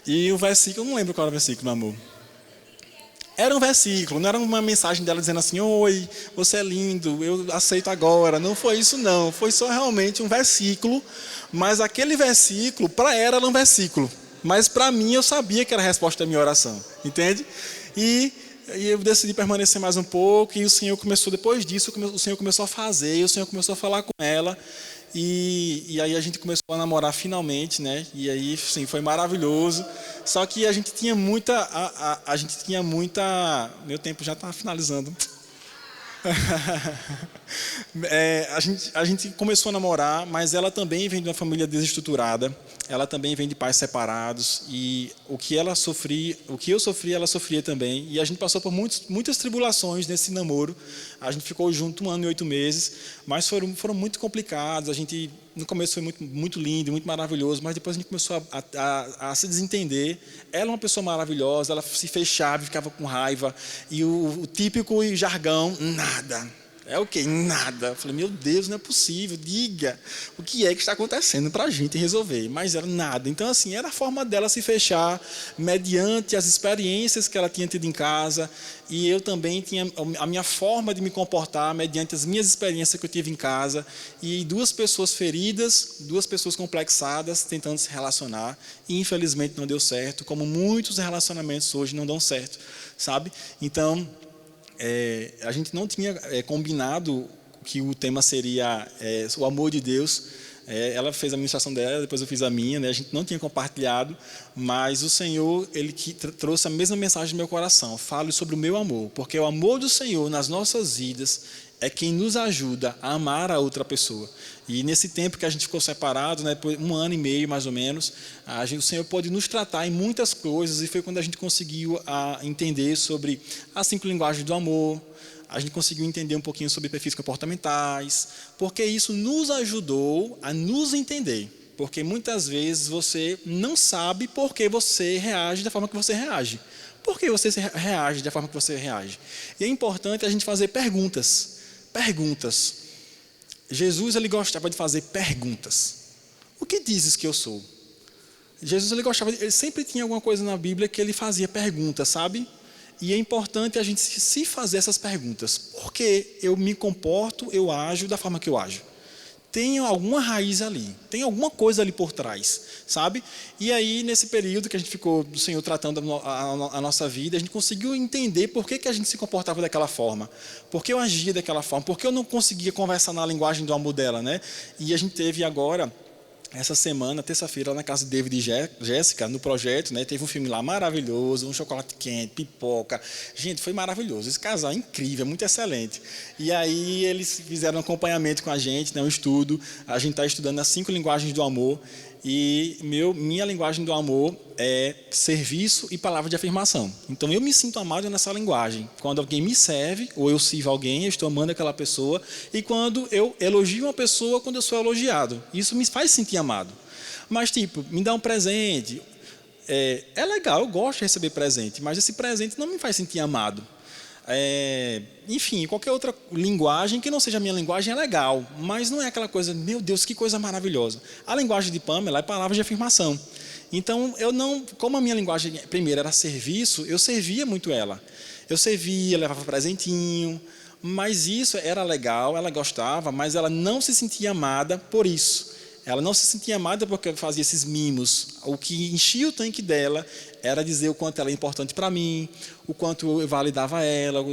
E o versículo, eu não lembro qual era o versículo, meu amor. Era um versículo, não era uma mensagem dela dizendo assim, oi, você é lindo, eu aceito agora. Não foi isso não, foi só realmente um versículo. Mas aquele versículo, para ela era um versículo. Mas para mim eu sabia que era a resposta da minha oração, entende? E eu decidi permanecer mais um pouco, e o Senhor começou, depois disso, o Senhor começou a fazer, o Senhor começou a falar com ela, e aí a gente começou a namorar finalmente, né? E aí, sim, foi maravilhoso. Só que a gente tinha muita, meu tempo já está finalizando. A gente começou a namorar, mas ela também vem de uma família desestruturada. Ela também vem de pais separados. E o que ela sofria, o que eu sofria, ela sofria também. E a gente passou por muitas tribulações nesse namoro. A gente ficou junto 1 ano e 8 meses, mas foram muito complicados. A gente, no começo foi muito lindo, muito maravilhoso, mas depois a gente começou a se desentender. Ela é uma pessoa maravilhosa, ela se fechava, ficava com raiva. E o típico jargão, nada. É o quê? Nada. Eu falei, meu Deus, não é possível, diga o que é que está acontecendo para a gente resolver. Mas era nada. Então, assim, era a forma dela se fechar mediante as experiências que ela tinha tido em casa, e eu também tinha a minha forma de me comportar mediante as minhas experiências que eu tive em casa, e 2 pessoas feridas, 2 pessoas complexadas tentando se relacionar, e infelizmente não deu certo, como muitos relacionamentos hoje não dão certo, sabe? Então, a gente não tinha combinado que o tema seria o amor de Deus. Ela fez a ministração dela, depois eu fiz a minha, né? A gente não tinha compartilhado, mas o Senhor, Ele trouxe a mesma mensagem no meu coração: fale sobre o meu amor, porque o amor do Senhor nas nossas vidas é quem nos ajuda a amar a outra pessoa. E nesse tempo que a gente ficou separado, né, por 1 ano e meio mais ou menos, o Senhor pôde nos tratar em muitas coisas, e foi quando a gente conseguiu entender sobre as 5 linguagens do amor. A gente conseguiu entender um pouquinho sobre perfis comportamentais, porque isso nos ajudou a nos entender. Porque muitas vezes você não sabe por que você reage da forma que você reage. Por que você reage da forma que você reage? E é importante a gente fazer perguntas. Jesus, ele gostava de fazer perguntas. O que dizes que eu sou? Jesus, ele sempre tinha alguma coisa na Bíblia que ele fazia perguntas, sabe? E é importante a gente se fazer essas perguntas. Por que eu me comporto, eu ajo da forma que eu ajo? Tem alguma raiz ali, tem alguma coisa ali por trás, sabe? E aí, nesse período que a gente ficou do Senhor tratando a nossa vida, a gente conseguiu entender por que a gente se comportava daquela forma, por que eu agia daquela forma, por que eu não conseguia conversar na linguagem do amor dela, né? E a gente teve agora, essa semana, terça-feira, lá na casa de David e Jéssica, no projeto, né, teve um filme lá maravilhoso, um chocolate quente, pipoca. Gente, foi maravilhoso. Esse casal é incrível, muito excelente. E aí eles fizeram um acompanhamento com a gente, né, um estudo. A gente está estudando as 5 linguagens do amor. E minha linguagem do amor é serviço e palavra de afirmação. Então, eu me sinto amado nessa linguagem. Quando alguém me serve, ou eu sirvo alguém, eu estou amando aquela pessoa. E quando eu elogio uma pessoa, quando eu sou elogiado. Isso me faz sentir amado. Mas, tipo, me dá um presente. É legal, eu gosto de receber presente, mas esse presente não me faz sentir amado. Enfim, qualquer outra linguagem que não seja a minha linguagem é legal, mas não é aquela coisa, meu Deus, que coisa maravilhosa. A linguagem de Pamela é palavras de afirmação. Então, como a minha linguagem primeira era serviço, eu servia muito ela. Eu servia, levava presentinho, mas isso era legal, ela gostava, mas ela não se sentia amada por isso. Ela não se sentia amada porque eu fazia esses mimos. O que enchia o tanque dela era dizer o quanto ela é importante para mim, o quanto eu validava ela,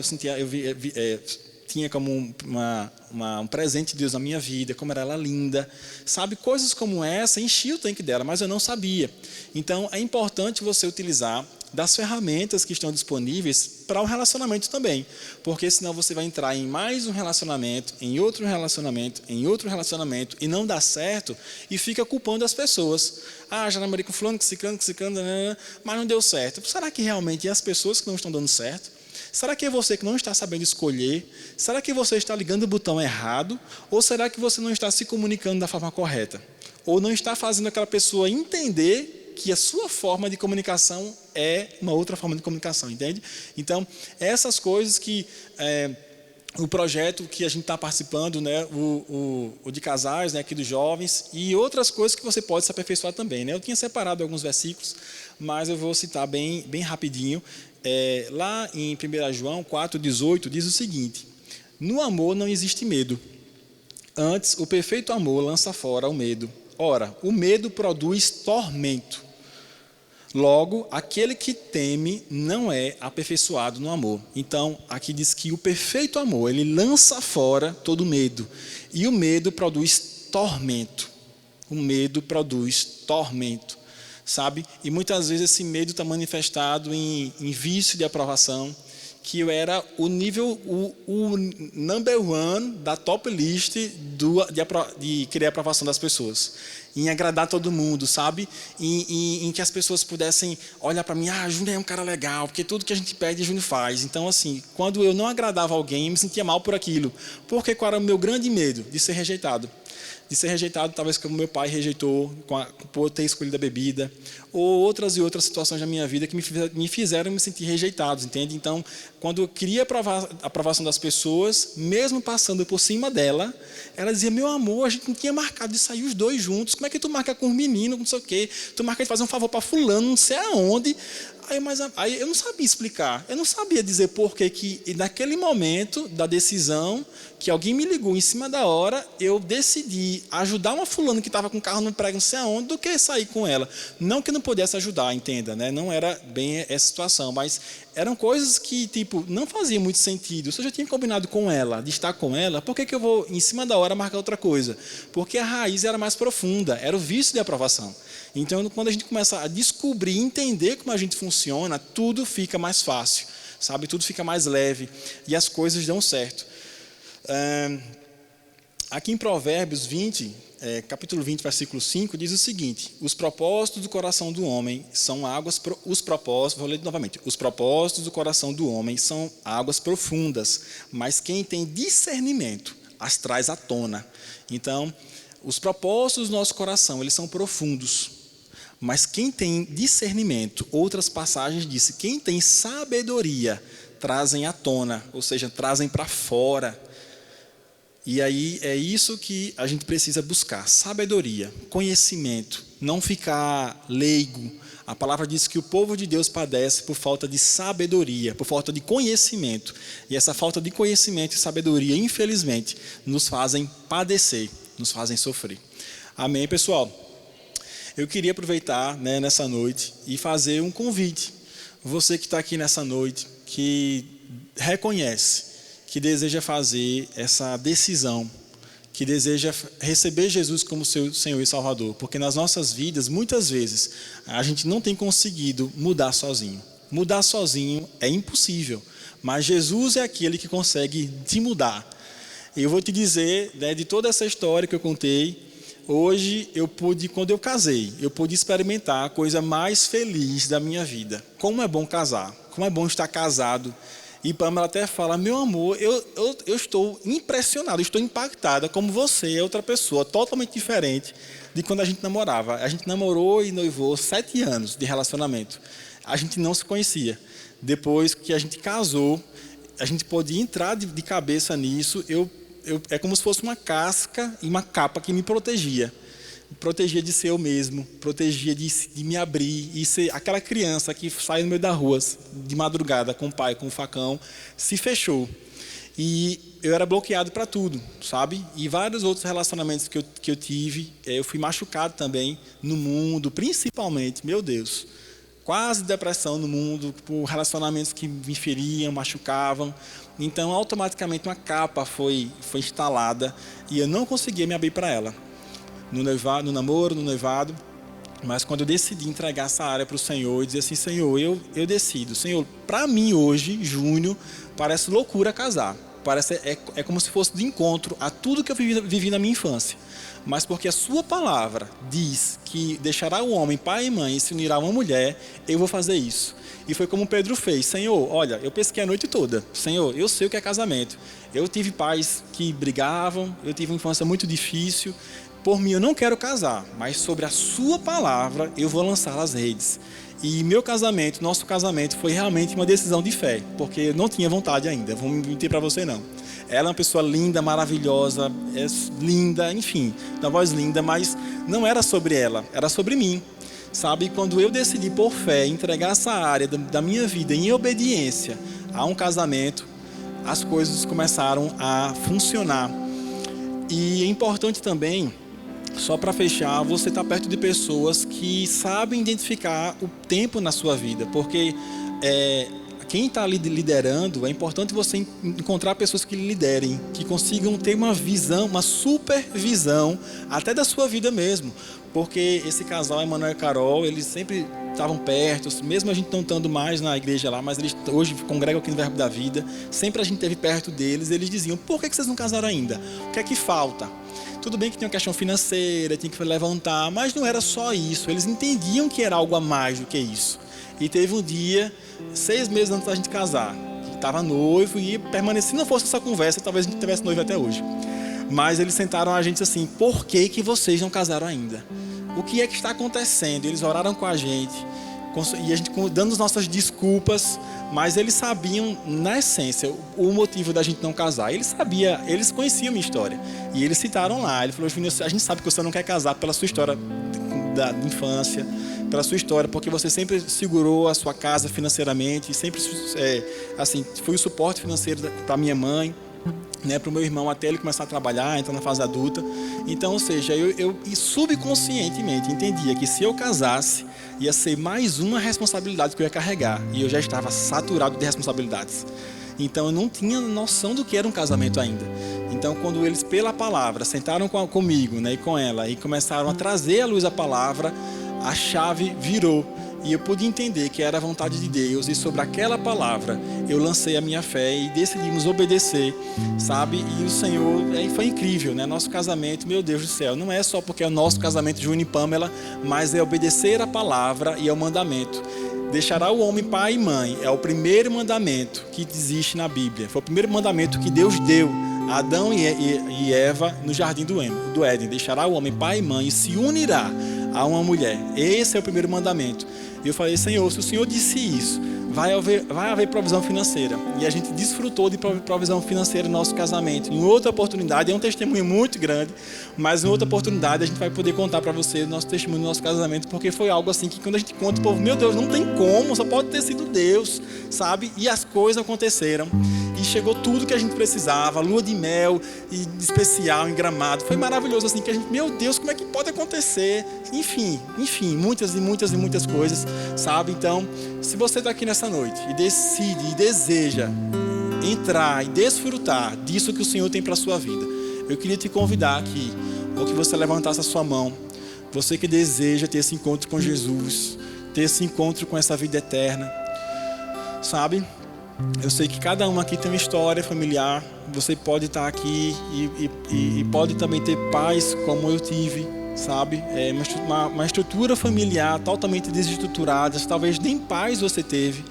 tinha como um presente de Deus na minha vida, como era ela linda. Sabe, coisas como essa enchiam o tanque dela, mas eu não sabia. Então, é importante você utilizar das ferramentas que estão disponíveis para o relacionamento também, porque senão você vai entrar em mais um relacionamento, em outro relacionamento, em outro relacionamento, e não dá certo, e fica culpando as pessoas. Já namorei com fulano, com ciclano, mas não deu certo. Será que realmente é as pessoas que não estão dando certo? Será que é você que não está sabendo escolher? Será que você está ligando o botão errado? Ou será que você não está se comunicando da forma correta? Ou não está fazendo aquela pessoa entender que a sua forma de comunicação é uma outra forma de comunicação, entende? Então, essas coisas que o projeto que a gente está participando, né, o de casais, né, aqui dos jovens, e outras coisas que você pode se aperfeiçoar também, né? Eu tinha separado alguns versículos, mas eu vou citar bem rapidinho. Lá em 1 João 4,18 diz o seguinte: no amor não existe medo, antes o perfeito amor lança fora o medo. Ora, o medo produz tormento. Logo, aquele que teme não é aperfeiçoado no amor. Então, aqui diz que o perfeito amor, ele lança fora todo medo. E o medo produz tormento. O medo produz tormento, sabe? E muitas vezes esse medo está manifestado em vício de aprovação, que eu era o nível, o number one da top list de querer a aprovação das pessoas, em agradar todo mundo, sabe? Em que as pessoas pudessem olhar para mim, Júnior é um cara legal, porque tudo que a gente pede, Júnior faz. Então, assim, quando eu não agradava alguém, eu me sentia mal por aquilo. Porque qual era o meu grande medo? De ser rejeitado. De ser rejeitado, talvez como meu pai rejeitou, por ter escolhido a bebida, ou outras e outras situações da minha vida que me fizeram me sentir rejeitado, entende? Então, quando eu queria a aprovação das pessoas, mesmo passando por cima dela, ela dizia, meu amor, a gente não tinha marcado de sair os dois juntos, como é que tu marca com um menino, não sei o quê, tu marca de fazer um favor para fulano, não sei aonde. Aí eu não sabia explicar, eu não sabia dizer por que naquele momento da decisão, que alguém me ligou em cima da hora, eu decidi ajudar uma fulana que estava com o carro no prego não sei aonde, do que sair com ela. Não que eu não pudesse ajudar, entenda, né? Não era bem essa situação, mas eram coisas que tipo, não faziam muito sentido. Se eu já tinha combinado com ela, de estar com ela, por que eu vou em cima da hora marcar outra coisa? Porque a raiz era mais profunda, era o vício de aprovação. Então, quando a gente começa a descobrir, entender como a gente funciona, tudo fica mais fácil, sabe? Tudo fica mais leve e as coisas dão certo. Aqui em Provérbios 20, capítulo 20, versículo 5, diz o seguinte: os propósitos do coração do homem são águas... vou ler novamente. Os propósitos do coração do homem são águas profundas, mas quem tem discernimento as traz à tona. Então, os propósitos do nosso coração, eles são profundos. Mas quem tem discernimento, outras passagens dizem, quem tem sabedoria, trazem à tona, ou seja, trazem para fora. E aí é isso que a gente precisa buscar, sabedoria, conhecimento, não ficar leigo. A palavra diz que o povo de Deus padece por falta de sabedoria, por falta de conhecimento. E essa falta de conhecimento e sabedoria, infelizmente, nos fazem padecer, nos fazem sofrer. Amém, pessoal? Eu queria aproveitar, né, nessa noite e fazer um convite. Você que está aqui nessa noite, que reconhece, que deseja fazer essa decisão, que deseja receber Jesus como seu Senhor e Salvador. Porque nas nossas vidas, muitas vezes, a gente não tem conseguido mudar sozinho. Mudar sozinho é impossível, mas Jesus é aquele que consegue te mudar. Eu vou te dizer, né, de toda essa história que eu contei, hoje quando eu casei, eu pude experimentar a coisa mais feliz da minha vida. Como é bom casar, como é bom estar casado. E Pamela até fala, meu amor, eu estou impressionado, estou impactada como você é outra pessoa, totalmente diferente de quando a gente namorava. A gente namorou e noivou 7 anos de relacionamento. A gente não se conhecia. Depois que a gente casou, a gente pôde entrar de cabeça nisso. É como se fosse uma casca e uma capa que me protegia. Protegia de ser eu mesmo, protegia de me abrir e ser aquela criança que sai no meio da rua de madrugada com o pai, com o facão, se fechou. E eu era bloqueado para tudo, sabe? E vários outros relacionamentos que eu tive, eu fui machucado também no mundo, principalmente, meu Deus, quase depressão no mundo, por relacionamentos que me feriam, machucavam. Então, automaticamente, uma capa foi instalada e eu não conseguia me abrir para ela. No noivado, no namoro, no noivado. Mas quando eu decidi entregar essa área para o Senhor e dizer assim, Senhor, eu decido. Senhor, para mim hoje, junho, parece loucura casar. É como se fosse de encontro a tudo que eu vivi na minha infância. Mas porque a sua palavra diz que deixará o homem pai e mãe e se unirá a uma mulher, eu vou fazer isso. E foi como Pedro fez. Senhor, olha, eu pesquei a noite toda. Senhor, eu sei o que é casamento. Eu tive pais que brigavam, eu tive uma infância muito difícil. Por mim, eu não quero casar, mas sobre a sua palavra, eu vou lançar as redes. E meu casamento, nosso casamento, foi realmente uma decisão de fé, porque eu não tinha vontade ainda, vou mentir para você não. Ela é uma pessoa linda, maravilhosa, é linda, enfim, uma voz linda, mas não era sobre ela, era sobre mim. Sabe, quando eu decidi por fé entregar essa área da minha vida em obediência a um casamento, as coisas começaram a funcionar. E é importante também, só para fechar, você está perto de pessoas que sabem identificar o tempo na sua vida, porque quem está liderando, é importante você encontrar pessoas que liderem, que consigam ter uma visão, uma supervisão, até da sua vida mesmo. Porque esse casal, Emanuel e Carol, eles sempre estavam perto, mesmo a gente não estando mais na igreja lá, mas eles hoje congregam aqui no Verbo da Vida, sempre a gente esteve perto deles, eles diziam, por que vocês não casaram ainda? O que é que falta? Tudo bem que tinha uma questão financeira, tinha que levantar, mas não era só isso, eles entendiam que era algo a mais do que isso. E teve um dia, 6 meses antes da gente casar, estava noivo e permaneci, se não fosse essa conversa, talvez a gente tivesse noivo até hoje. Mas eles sentaram a gente assim, por que vocês não casaram ainda? O que é que está acontecendo? Eles oraram com a gente, e a gente dando as nossas desculpas, mas eles sabiam, na essência, o motivo da gente não casar. Eles conheciam a minha história. E eles citaram lá, ele falou, a gente sabe que você não quer casar pela sua história da infância, pela sua história, porque você sempre segurou a sua casa financeiramente, sempre assim, foi o suporte financeiro para minha mãe, né, para o meu irmão até ele começar a trabalhar, entrar na fase adulta. Então, ou seja, eu subconscientemente entendia que se eu casasse, ia ser mais uma responsabilidade que eu ia carregar. E eu já estava saturado de responsabilidades. Então, eu não tinha noção do que era um casamento ainda. Então, quando eles, pela palavra, sentaram comigo, né, e com ela, e começaram a trazer à luz a palavra, a chave virou. E eu pude entender que era a vontade de Deus, e sobre aquela palavra eu lancei a minha fé e decidimos obedecer, sabe? E o Senhor, foi incrível, né? Nosso casamento, meu Deus do céu, não é só porque é o nosso casamento de Júnior e Pamela, mas é obedecer a palavra e ao mandamento. Deixará o homem pai e mãe, é o primeiro mandamento que existe na Bíblia. Foi o primeiro mandamento que Deus deu a Adão e Eva no jardim do Éden. Deixará o homem pai e mãe e se unirá a uma mulher. Esse é o primeiro mandamento. E eu falei, Senhor, se o Senhor disse isso, vai haver provisão financeira. E a gente desfrutou de provisão financeira no nosso casamento. Em outra oportunidade, é um testemunho muito grande, mas em outra oportunidade a gente vai poder contar para você o nosso testemunho do nosso casamento, porque foi algo assim que quando a gente conta, o povo, meu Deus, não tem como, só pode ter sido Deus, sabe? E as coisas aconteceram. E chegou tudo que a gente precisava, lua de mel e especial em Gramado. Foi maravilhoso assim, que a gente, meu Deus, como é que pode acontecer? Enfim, muitas coisas, sabe? Então, se você está aqui nessa noite e decide e deseja entrar e desfrutar disso que o Senhor tem para a sua vida, eu queria te convidar aqui, ou que você levantasse a sua mão, você que deseja ter esse encontro com Jesus, ter esse encontro com essa vida eterna, sabe? Eu sei que cada um aqui tem uma história familiar, você pode estar aqui e pode também ter pais como eu tive, sabe? É uma estrutura familiar totalmente desestruturada, talvez nem pais você teve,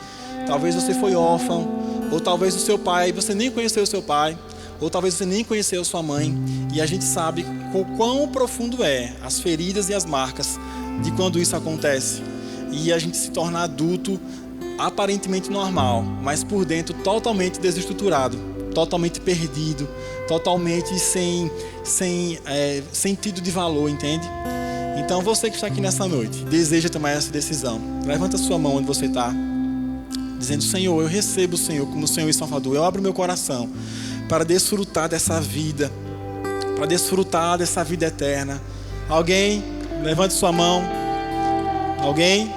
talvez você foi órfão, ou talvez o seu pai, você nem conheceu o seu pai, ou talvez você nem conheceu sua mãe, e a gente sabe o quão profundo é as feridas e as marcas de quando isso acontece, e a gente se torna adulto aparentemente normal, mas por dentro totalmente desestruturado, totalmente perdido, totalmente sem sentido de valor, entende? Então você que está aqui nessa noite, deseja tomar essa decisão, levanta a sua mão onde você está, dizendo, Senhor, eu recebo o Senhor como Senhor e Salvador, eu abro meu coração para desfrutar dessa vida, para desfrutar dessa vida eterna. Alguém? Levante sua mão. Alguém?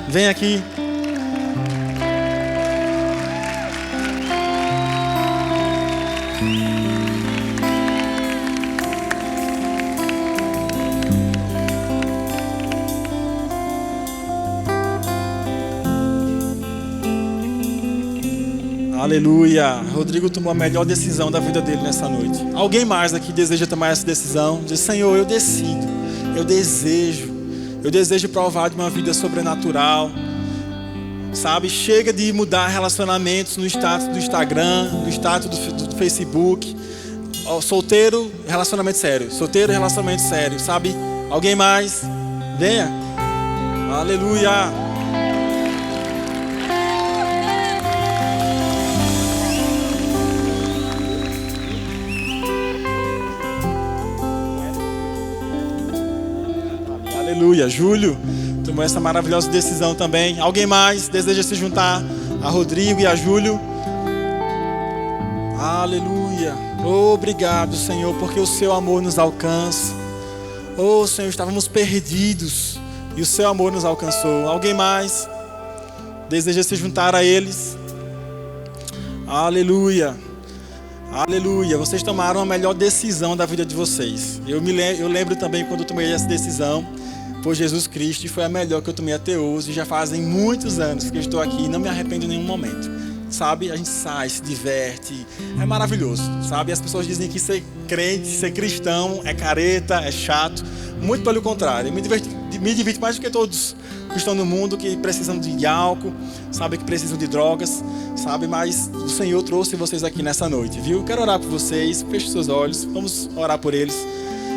Vem aqui. Aleluia. Rodrigo tomou a melhor decisão da vida dele nessa noite. Alguém mais aqui deseja tomar essa decisão? Diz, Senhor, eu decido, eu desejo provar de uma vida sobrenatural, sabe? Chega de mudar relacionamentos no status do Instagram, no status do Facebook. Solteiro, relacionamento sério. Solteiro, relacionamento sério, sabe? Alguém mais? Venha. Aleluia. Aleluia. Júlio tomou essa maravilhosa decisão também. Alguém mais deseja se juntar a Rodrigo e a Júlio? Aleluia. Obrigado, Senhor, porque o seu amor nos alcança. Senhor, estávamos perdidos e o seu amor nos alcançou. Alguém mais? deseja se juntar a eles? Aleluia. Aleluia. Vocês tomaram a melhor decisão da vida de vocês. Eu lembro também quando eu tomei essa decisão por Jesus Cristo, e foi a melhor que eu tomei até hoje. Já fazem muitos anos que eu estou aqui e não me arrependo em nenhum momento. Sabe, a gente sai, se diverte, é maravilhoso, sabe? As pessoas dizem que ser crente, ser cristão é careta, é chato. Muito pelo contrário, me divirto mais do que todos que estão no mundo, que precisam de álcool, sabe, que precisam de drogas, sabe? Mas o Senhor trouxe vocês aqui nessa noite, viu? Quero orar por vocês, feche seus olhos, vamos orar por eles.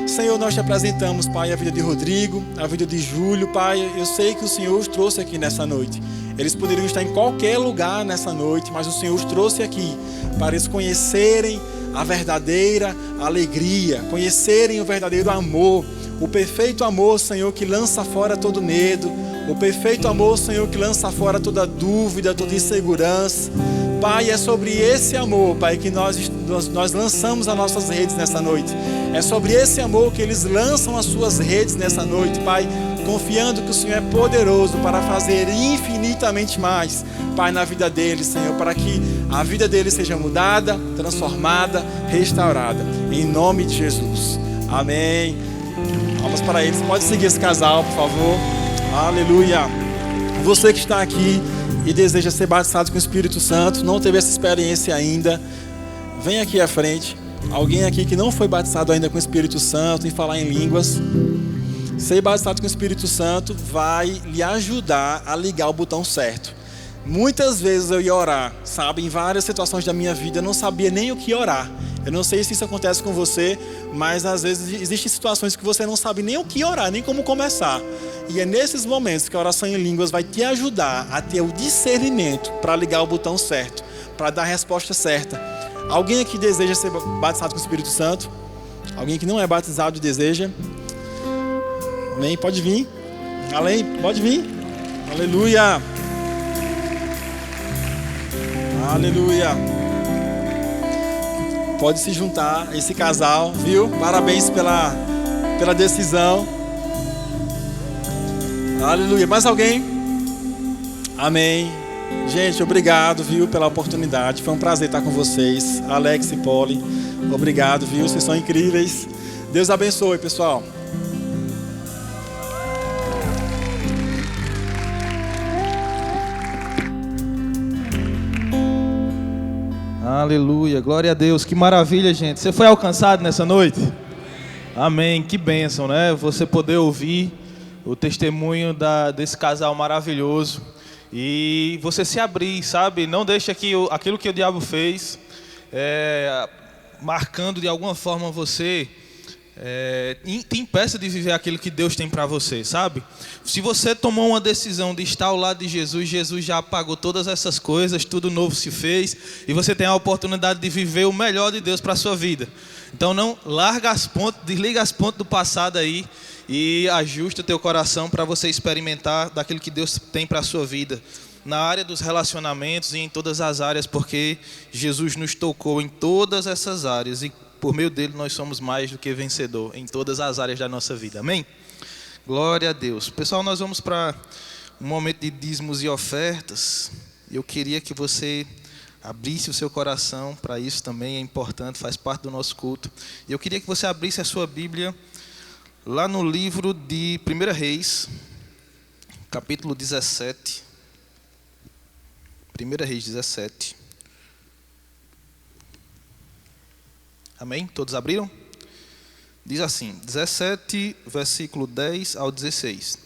Senhor, nós te apresentamos, Pai, a vida de Rodrigo, a vida de Júlio, Pai. Eu sei que o Senhor os trouxe aqui nessa noite. Eles poderiam estar em qualquer lugar nessa noite, mas o Senhor os trouxe aqui para eles conhecerem a verdadeira alegria, conhecerem o verdadeiro amor, o perfeito amor, Senhor, que lança fora todo medo, o perfeito amor, Senhor, que lança fora toda dúvida, toda insegurança. Pai, é sobre esse amor, Pai, que nós lançamos as nossas redes nessa noite. É sobre esse amor que eles lançam as suas redes nessa noite, Pai, confiando que o Senhor é poderoso para fazer infinitamente mais, Pai, na vida deles, Senhor, para que a vida deles seja mudada, transformada, restaurada, em nome de Jesus. Amém. Vamos para eles. Pode seguir esse casal, por favor. Aleluia. Você que está aqui e deseja ser batizado com o Espírito Santo, não teve essa experiência ainda, vem aqui à frente. Alguém aqui que não foi batizado ainda com o Espírito Santo, em falar em línguas. Ser batizado com o Espírito Santo vai lhe ajudar a ligar o botão certo. Muitas vezes eu ia orar, sabe? Em várias situações da minha vida eu não sabia nem o que orar. Eu não sei se isso acontece com você, mas às vezes existem situações que você não sabe nem o que orar, nem como começar. E é nesses momentos que a oração em línguas vai te ajudar a ter o discernimento para ligar o botão certo, para dar a resposta certa. Alguém aqui deseja ser batizado com o Espírito Santo? Alguém que não é batizado e deseja? Amém? Pode vir. Além, pode vir. Aleluia. Aleluia. Pode se juntar a esse casal, viu? Parabéns pela decisão. Aleluia. Mais alguém? Amém. Gente, obrigado, viu, pela oportunidade. Foi um prazer estar com vocês. Alex e Polly, obrigado, viu? Vocês são incríveis. Deus abençoe, pessoal. Aleluia, glória a Deus, que maravilha, gente. Você foi alcançado nessa noite? Amém, que bênção, né? Você poder ouvir o testemunho desse casal maravilhoso e você se abrir, sabe? Não deixe aquilo que o diabo fez, marcando de alguma forma você, te impeça de viver aquilo que Deus tem para você, sabe? Se você tomou uma decisão de estar ao lado de Jesus, Jesus já apagou todas essas coisas, tudo novo se fez e você tem a oportunidade de viver o melhor de Deus para a sua vida. Então não larga as pontas, desliga as pontas do passado aí e ajusta o teu coração para você experimentar daquilo que Deus tem para a sua vida, na área dos relacionamentos e em todas as áreas, porque Jesus nos tocou em todas essas áreas e por meio dele nós somos mais do que vencedor em todas as áreas da nossa vida. Amém? Glória a Deus. Pessoal, nós vamos para um momento de dízimos e ofertas. Eu queria que você abrisse o seu coração para isso também, é importante, faz parte do nosso culto. E eu queria que você abrisse a sua Bíblia lá no livro de 1 Reis, capítulo 17. 1 Reis 17. Amém? Todos abriram? Diz assim, 17, versículo 10 ao 16.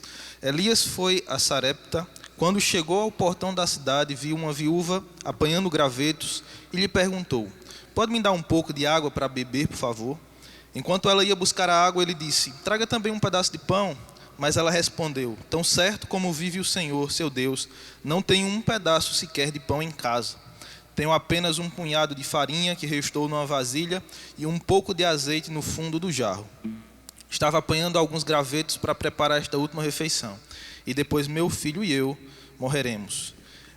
Elias foi a Sarepta. Quando chegou ao portão da cidade, viu uma viúva apanhando gravetos e lhe perguntou: pode me dar um pouco de água para beber, por favor? Enquanto ela ia buscar a água, ele disse: traga também um pedaço de pão. Mas ela respondeu: tão certo como vive o Senhor, seu Deus, não tenho um pedaço sequer de pão em casa. Tenho apenas um punhado de farinha que restou numa vasilha e um pouco de azeite no fundo do jarro. Estava apanhando alguns gravetos para preparar esta última refeição. E depois meu filho e eu morreremos.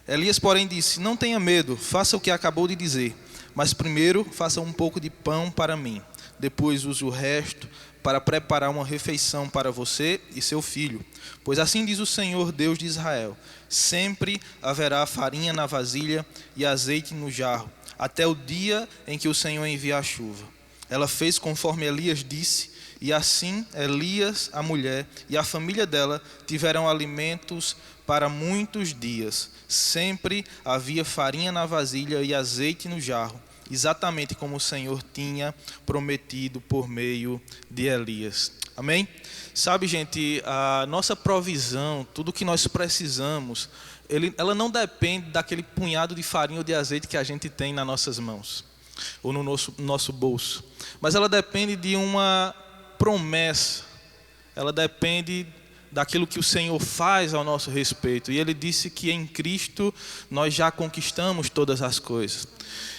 Elias, porém, disse: não tenha medo, faça o que acabou de dizer. Mas primeiro faça um pouco de pão para mim. Depois use o resto para preparar uma refeição para você e seu filho. Pois assim diz o Senhor, Deus de Israel: sempre haverá farinha na vasilha e azeite no jarro, até o dia em que o Senhor enviar a chuva. Ela fez conforme Elias disse, e assim Elias, a mulher e a família dela tiveram alimentos para muitos dias. Sempre havia farinha na vasilha e azeite no jarro, exatamente como o Senhor tinha prometido por meio de Elias. Amém? Sabe, gente, a nossa provisão, tudo que nós precisamos, ela não depende daquele punhado de farinha ou de azeite que a gente tem nas nossas mãos ou no nosso bolso, mas ela depende de uma promessa, ela depende daquilo que o Senhor faz ao nosso respeito. E Ele disse que em Cristo nós já conquistamos todas as coisas.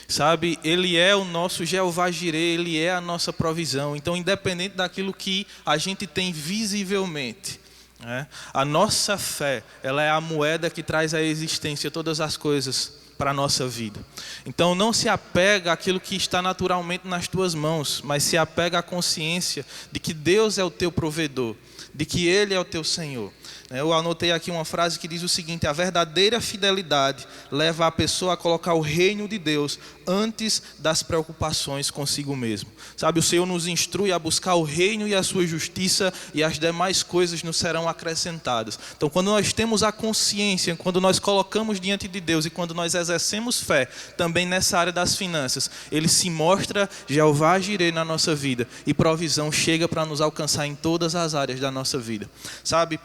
Sabe, Ele é o nosso Jeová Jireh, Ele é a nossa provisão. Então, independente daquilo que a gente tem visivelmente, né, a nossa fé, ela é a moeda que traz à existência todas as coisas para a nossa vida. Então não se apega àquilo que está naturalmente nas tuas mãos, mas se apega à consciência de que Deus é o teu provedor, de que Ele é o teu Senhor. Eu anotei aqui uma frase que diz o seguinte: a verdadeira fidelidade leva a pessoa a colocar o reino de Deus antes das preocupações consigo mesmo. Sabe, o Senhor nos instrui a buscar o reino e a sua justiça, e as demais coisas nos serão acrescentadas. Então, quando nós temos a consciência, quando nós colocamos diante de Deus e quando nós exercemos fé, também nessa área das finanças, Ele se mostra Jeová Jireh na nossa vida, e provisão chega para nos alcançar em todas as áreas da nossa vida. Sabe,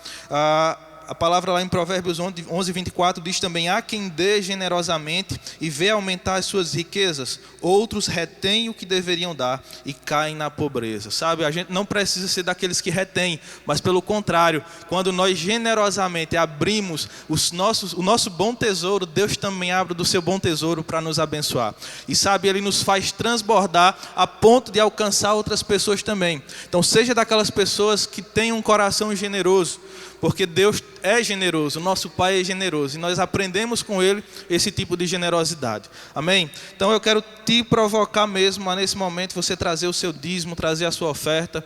a palavra lá em Provérbios 11:24 diz também: há quem dê generosamente e vê aumentar as suas riquezas, outros retêm o que deveriam dar e caem na pobreza. Sabe, a gente não precisa ser daqueles que retêm, mas pelo contrário, quando nós generosamente abrimos o nosso bom tesouro, Deus também abre do seu bom tesouro para nos abençoar. E sabe, Ele nos faz transbordar a ponto de alcançar outras pessoas também. Então seja daquelas pessoas que têm um coração generoso, porque Deus é generoso, nosso Pai é generoso, e nós aprendemos com Ele esse tipo de generosidade. Amém? Então eu quero te provocar mesmo a nesse momento você trazer o seu dízimo, trazer a sua oferta.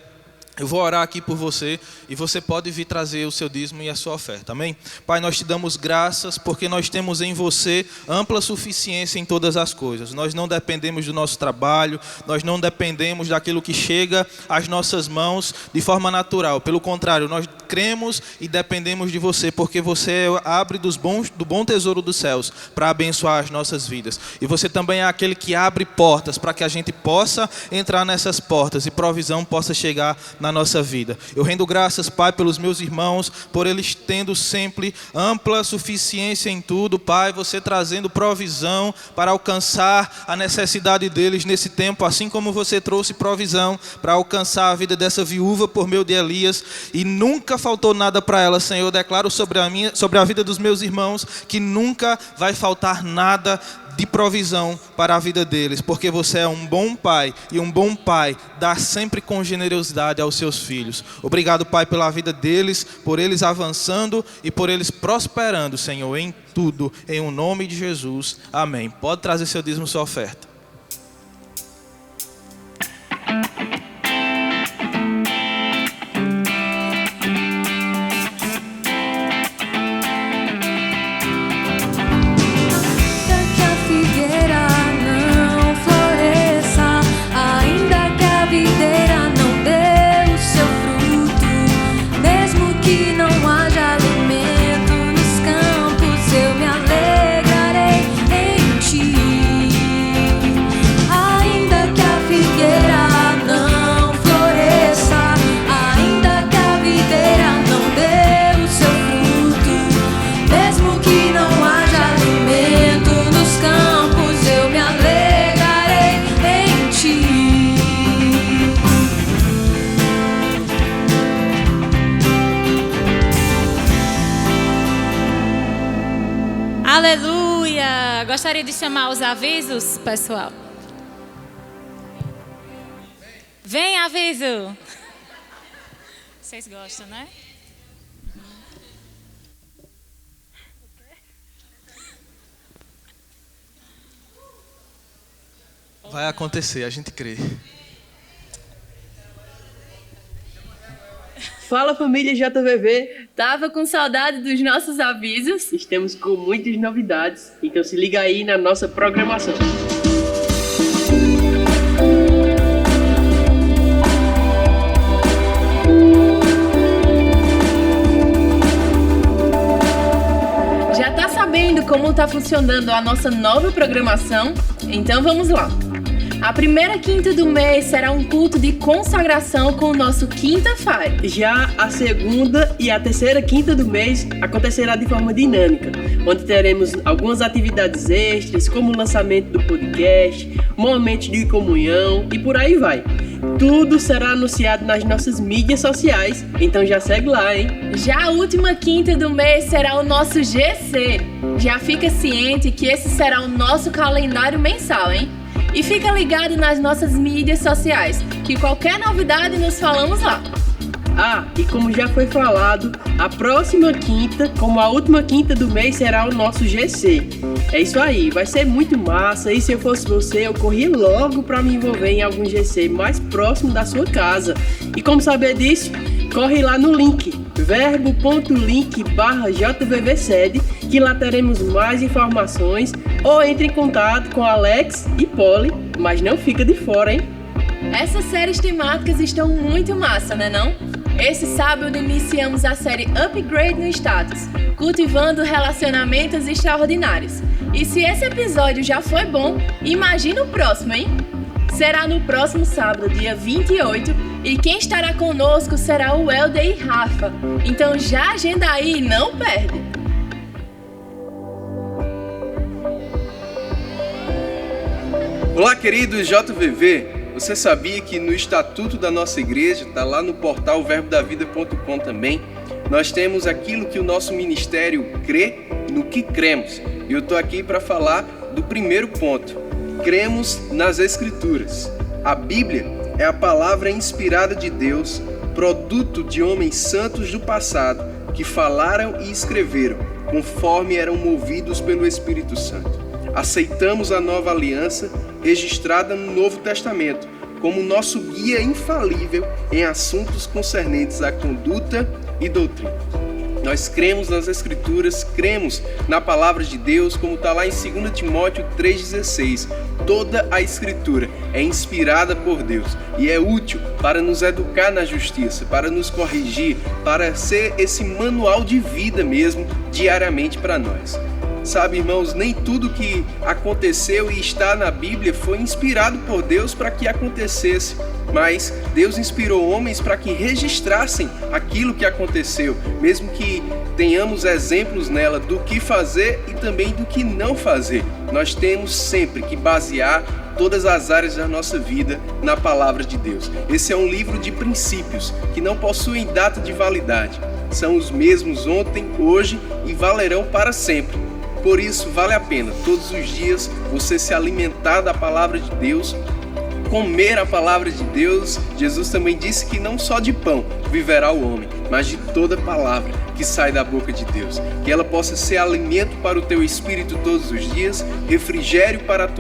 Eu vou orar aqui por você e você pode vir trazer o seu dízimo e a sua oferta, amém? Pai, nós te damos graças porque nós temos em você ampla suficiência em todas as coisas. Nós não dependemos do nosso trabalho, nós não dependemos daquilo que chega às nossas mãos de forma natural. Pelo contrário, nós cremos e dependemos de você, porque você abre do bom tesouro dos céus para abençoar as nossas vidas. E você também é aquele que abre portas para que a gente possa entrar nessas portas e provisão possa chegar na nossa vida. Eu rendo graças, Pai, pelos meus irmãos, por eles tendo sempre ampla suficiência em tudo, Pai, você trazendo provisão para alcançar a necessidade deles nesse tempo, assim como você trouxe provisão para alcançar a vida dessa viúva por meio de Elias, e nunca faltou nada para ela, Senhor. Eu declaro sobre a vida dos meus irmãos que nunca vai faltar nada de provisão para a vida deles, porque você é um bom pai, e um bom pai dá sempre com generosidade aos seus filhos. Obrigado, Pai, pela vida deles, por eles avançando e por eles prosperando, Senhor, em tudo, em o nome de Jesus, amém. Pode trazer seu dízimo, sua oferta. Aleluia! Gostaria de chamar os avisos, pessoal. Vem, aviso! Vocês gostam, né? Vai acontecer, a gente crê. Fala, família JVV! Tava com saudade dos nossos avisos? Estamos com muitas novidades, então se liga aí na nossa programação. Já tá sabendo como tá funcionando a nossa nova programação? Então vamos lá! A primeira quinta do mês será um culto de consagração com o nosso quinta-feira. Já a segunda e a terceira quinta do mês acontecerá de forma dinâmica, onde teremos algumas atividades extras, como o lançamento do podcast, momentos de comunhão e por aí vai. Tudo será anunciado nas nossas mídias sociais, então já segue lá, hein? Já a última quinta do mês será o nosso GC. Já fica ciente que esse será o nosso calendário mensal, hein? E fica ligado nas nossas mídias sociais, que qualquer novidade nos falamos lá. Ah, e como já foi falado, a próxima quinta, como a última quinta do mês, será o nosso GC. É isso aí, vai ser muito massa, e se eu fosse você, eu corria logo para me envolver em algum GC mais próximo da sua casa. E como saber disso? Corre lá no link verbo.link/jvvsede, que lá teremos mais informações, ou entre em contato com Alex e Polly, mas não fica de fora, hein? Essas séries temáticas estão muito massa, né não? Esse sábado iniciamos a série Upgrade no Status, cultivando relacionamentos extraordinários. E se esse episódio já foi bom, imagina o próximo, hein? Será no próximo sábado, dia 28, e quem estará conosco será o Helder e Rafa. Então já agenda aí e não perde! Olá, queridos JVV! Você sabia que no estatuto da nossa igreja, está lá no portal verbodavida.com também, nós temos aquilo que o nosso ministério crê, no que cremos. E eu estou aqui para falar do primeiro ponto. Cremos nas Escrituras. A Bíblia é a palavra inspirada de Deus, produto de homens santos do passado, que falaram e escreveram, conforme eram movidos pelo Espírito Santo. Aceitamos a nova aliança, registrada no Novo Testamento, como nosso guia infalível em assuntos concernentes à conduta e doutrina. Nós cremos nas Escrituras, cremos na Palavra de Deus, como está lá em 2 Timóteo 3,16. Toda a Escritura é inspirada por Deus e é útil para nos educar na justiça, para nos corrigir, para ser esse manual de vida mesmo, diariamente para nós. Sabe, irmãos, nem tudo que aconteceu e está na Bíblia foi inspirado por Deus para que acontecesse, mas Deus inspirou homens para que registrassem aquilo que aconteceu, mesmo que tenhamos exemplos nela do que fazer e também do que não fazer. Nós temos sempre que basear todas as áreas da nossa vida na palavra de Deus. Esse é um livro de princípios que não possuem data de validade. São os mesmos ontem, hoje e valerão para sempre. Por isso, vale a pena, todos os dias, você se alimentar da palavra de Deus, comer a palavra de Deus. Jesus também disse que não só de pão viverá o homem, mas de toda palavra que sai da boca de Deus. Que ela possa ser alimento para o teu espírito todos os dias, refrigério para a tua